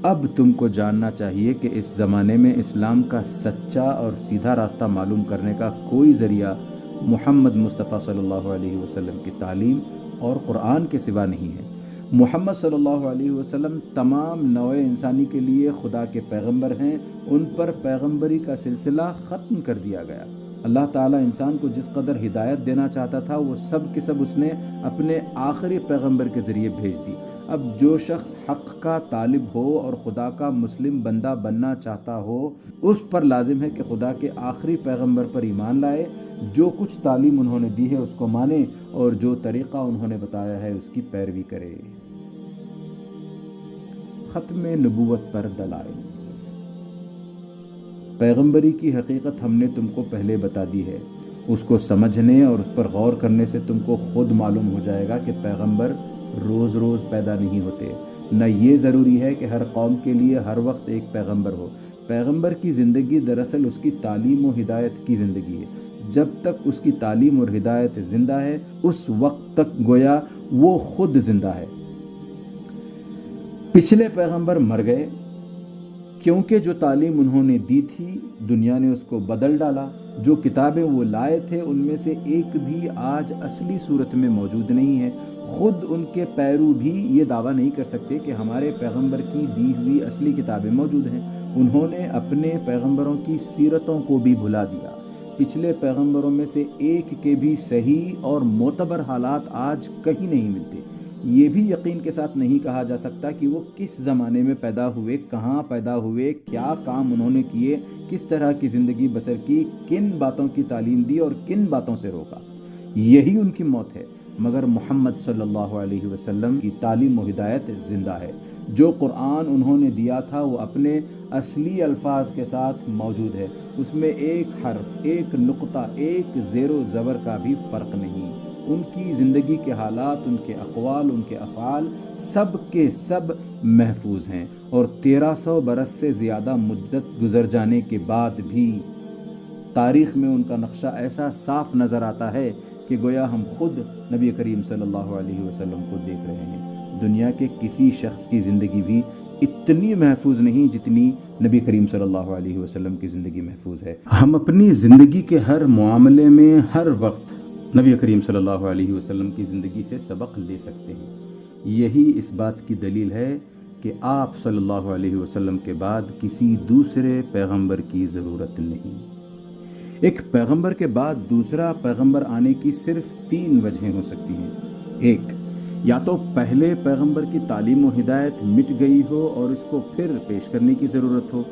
اب تم کو جاننا چاہیے کہ اس زمانے میں اسلام کا سچا اور سیدھا راستہ معلوم کرنے کا کوئی ذریعہ محمد مصطفیٰ صلی اللہ علیہ وسلم کی تعلیم اور قرآن کے سوا نہیں ہے۔ محمد صلی اللہ علیہ وسلم تمام نوع انسانی کے لیے خدا کے پیغمبر ہیں۔ ان پر پیغمبری کا سلسلہ ختم کر دیا گیا۔ اللہ تعالیٰ انسان کو جس قدر ہدایت دینا چاہتا تھا وہ سب کے سب اس نے اپنے آخری پیغمبر کے ذریعے بھیج دی۔ اب جو شخص حق کا طالب ہو اور خدا کا مسلم بندہ بننا چاہتا ہو، اس پر لازم ہے کہ خدا کے آخری پیغمبر پر ایمان لائے، جو کچھ تعلیم انہوں نے دی ہے اس کو مانے، اور جو طریقہ انہوں نے بتایا ہے اس کی پیروی کرے۔ ختم نبوت پر دلائل۔ پیغمبری کی حقیقت ہم نے تم کو پہلے بتا دی ہے۔ اس کو سمجھنے اور اس پر غور کرنے سے تم کو خود معلوم ہو جائے گا کہ پیغمبر روز روز پیدا نہیں ہوتے، نہ یہ ضروری ہے کہ ہر قوم کے لیے ہر وقت ایک پیغمبر ہو۔ پیغمبر کی زندگی دراصل اس کی تعلیم و ہدایت کی زندگی ہے۔ جب تک اس کی تعلیم اور ہدایت زندہ ہے، اس وقت تک گویا وہ خود زندہ ہے۔ پچھلے پیغمبر مر گئے کیونکہ جو تعلیم انہوں نے دی تھی دنیا نے اس کو بدل ڈالا۔ جو کتابیں وہ لائے تھے ان میں سے ایک بھی آج اصلی صورت میں موجود نہیں ہے۔ خود ان کے پیرو بھی یہ دعویٰ نہیں کر سکتے کہ ہمارے پیغمبر کی دی ہوئی اصلی کتابیں موجود ہیں۔ انہوں نے اپنے پیغمبروں کی سیرتوں کو بھی بھلا دیا۔ پچھلے پیغمبروں میں سے ایک کے بھی صحیح اور معتبر حالات آج کہیں نہیں ملتے۔ یہ بھی یقین کے ساتھ نہیں کہا جا سکتا کہ وہ کس زمانے میں پیدا ہوئے، کہاں پیدا ہوئے، کیا کام انہوں نے کیے، کس طرح کی زندگی بسر کی، کن باتوں کی تعلیم دی اور کن باتوں سے روکا۔ یہی ان کی موت ہے، مگر محمد صلی اللہ علیہ وسلم کی تعلیم و ہدایت زندہ ہے۔ جو قرآن انہوں نے دیا تھا وہ اپنے اصلی الفاظ کے ساتھ موجود ہے۔ اس میں ایک حرف، ایک نقطہ، ایک زیر و زبر کا بھی فرق نہیں۔ ان کی زندگی کے حالات، ان کے اقوال، ان کے افعال سب کے سب محفوظ ہیں، اور 1300 برس سے زیادہ مدت گزر جانے کے بعد بھی تاریخ میں ان کا نقشہ ایسا صاف نظر آتا ہے کہ گویا ہم خود نبی کریم صلی اللہ علیہ وسلم کو دیکھ رہے ہیں۔ دنیا کے کسی شخص کی زندگی بھی اتنی محفوظ نہیں جتنی نبی کریم صلی اللہ علیہ وسلم کی زندگی محفوظ ہے۔ ہم اپنی زندگی کے ہر معاملے میں ہر وقت نبی کریم صلی اللہ علیہ وسلم کی زندگی سے سبق لے سکتے ہیں۔ یہی اس بات کی دلیل ہے کہ آپ صلی اللہ علیہ وسلم کے بعد کسی دوسرے پیغمبر کی ضرورت نہیں۔ ایک پیغمبر کے بعد دوسرا پیغمبر آنے کی صرف 3 وجہیں ہو سکتی ہیں۔ ایک، یا تو پہلے پیغمبر کی تعلیم و ہدایت مٹ گئی ہو اور اس کو پھر پیش کرنے کی ضرورت ہو۔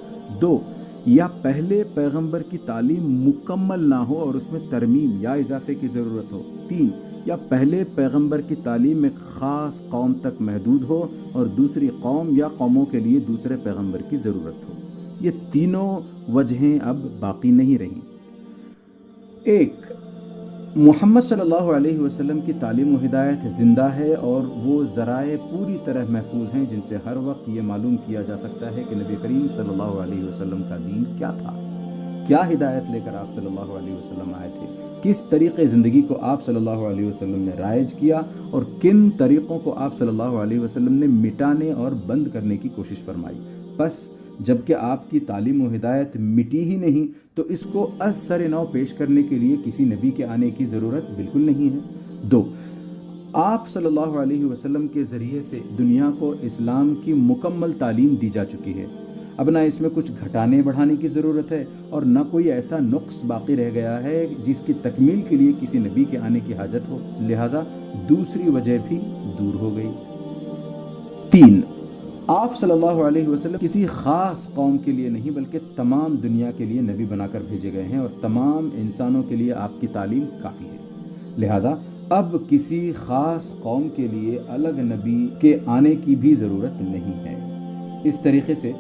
2، یا پہلے پیغمبر کی تعلیم مکمل نہ ہو اور اس میں ترمیم یا اضافے کی ضرورت ہو۔ 3، یا پہلے پیغمبر کی تعلیم ایک خاص قوم تک محدود ہو اور دوسری قوم یا قوموں کے لیے دوسرے پیغمبر کی ضرورت ہو۔ یہ تینوں وجہیں اب باقی نہیں رہیں۔ ایک، محمد صلی اللہ علیہ وسلم کی تعلیم و ہدایت زندہ ہے اور وہ ذرائع پوری طرح محفوظ ہیں جن سے ہر وقت یہ معلوم کیا جا سکتا ہے کہ نبی کریم صلی اللہ علیہ وسلم کا دین کیا تھا، کیا ہدایت لے کر آپ صلی اللہ علیہ وسلم آئے تھے، کس طریقے زندگی کو آپ صلی اللہ علیہ وسلم نے رائج کیا اور کن طریقوں کو آپ صلی اللہ علیہ وسلم نے مٹانے اور بند کرنے کی کوشش فرمائی۔ بس جبکہ آپ کی تعلیم و ہدایت مٹی ہی نہیں تو اس کو از سر نو پیش کرنے کے لیے کسی نبی کے آنے کی ضرورت بالکل نہیں ہے۔ دو، آپ صلی اللہ علیہ وسلم کے ذریعے سے دنیا کو اسلام کی مکمل تعلیم دی جا چکی ہے، اب نہ اس میں کچھ گھٹانے بڑھانے کی ضرورت ہے اور نہ کوئی ایسا نقص باقی رہ گیا ہے جس کی تکمیل کے لیے کسی نبی کے آنے کی حاجت ہو، لہٰذا دوسری وجہ بھی دور ہو گئی۔ تین، آپ صلی اللہ علیہ وسلم کسی خاص قوم کے لیے نہیں بلکہ تمام دنیا کے لیے نبی بنا کر بھیجے گئے ہیں اور تمام انسانوں کے لیے آپ کی تعلیم کافی ہے، لہٰذا اب کسی خاص قوم کے لیے الگ نبی کے آنے کی بھی ضرورت نہیں ہے۔ اس طریقے سے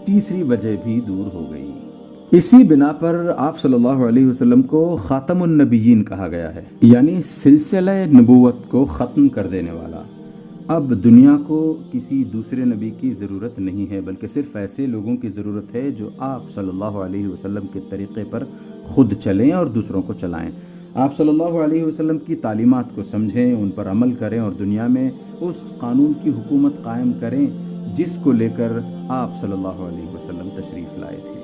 تیسری وجہ بھی دور ہو گئی۔ اسی بنا پر آپ صلی اللہ علیہ وسلم کو خاتم النبیین کہا گیا ہے، یعنی سلسلہ نبوت کو ختم کر دینے والا۔ اب دنیا کو کسی دوسرے نبی کی ضرورت نہیں ہے بلکہ صرف ایسے لوگوں کی ضرورت ہے جو آپ صلی اللہ علیہ وسلم کے طریقے پر خود چلیں اور دوسروں کو چلائیں، آپ صلی اللہ علیہ وسلم کی تعلیمات کو سمجھیں، ان پر عمل کریں اور دنیا میں اس قانون کی حکومت قائم کریں جس کو لے کر آپ صلی اللہ علیہ وسلم تشریف لائے تھے۔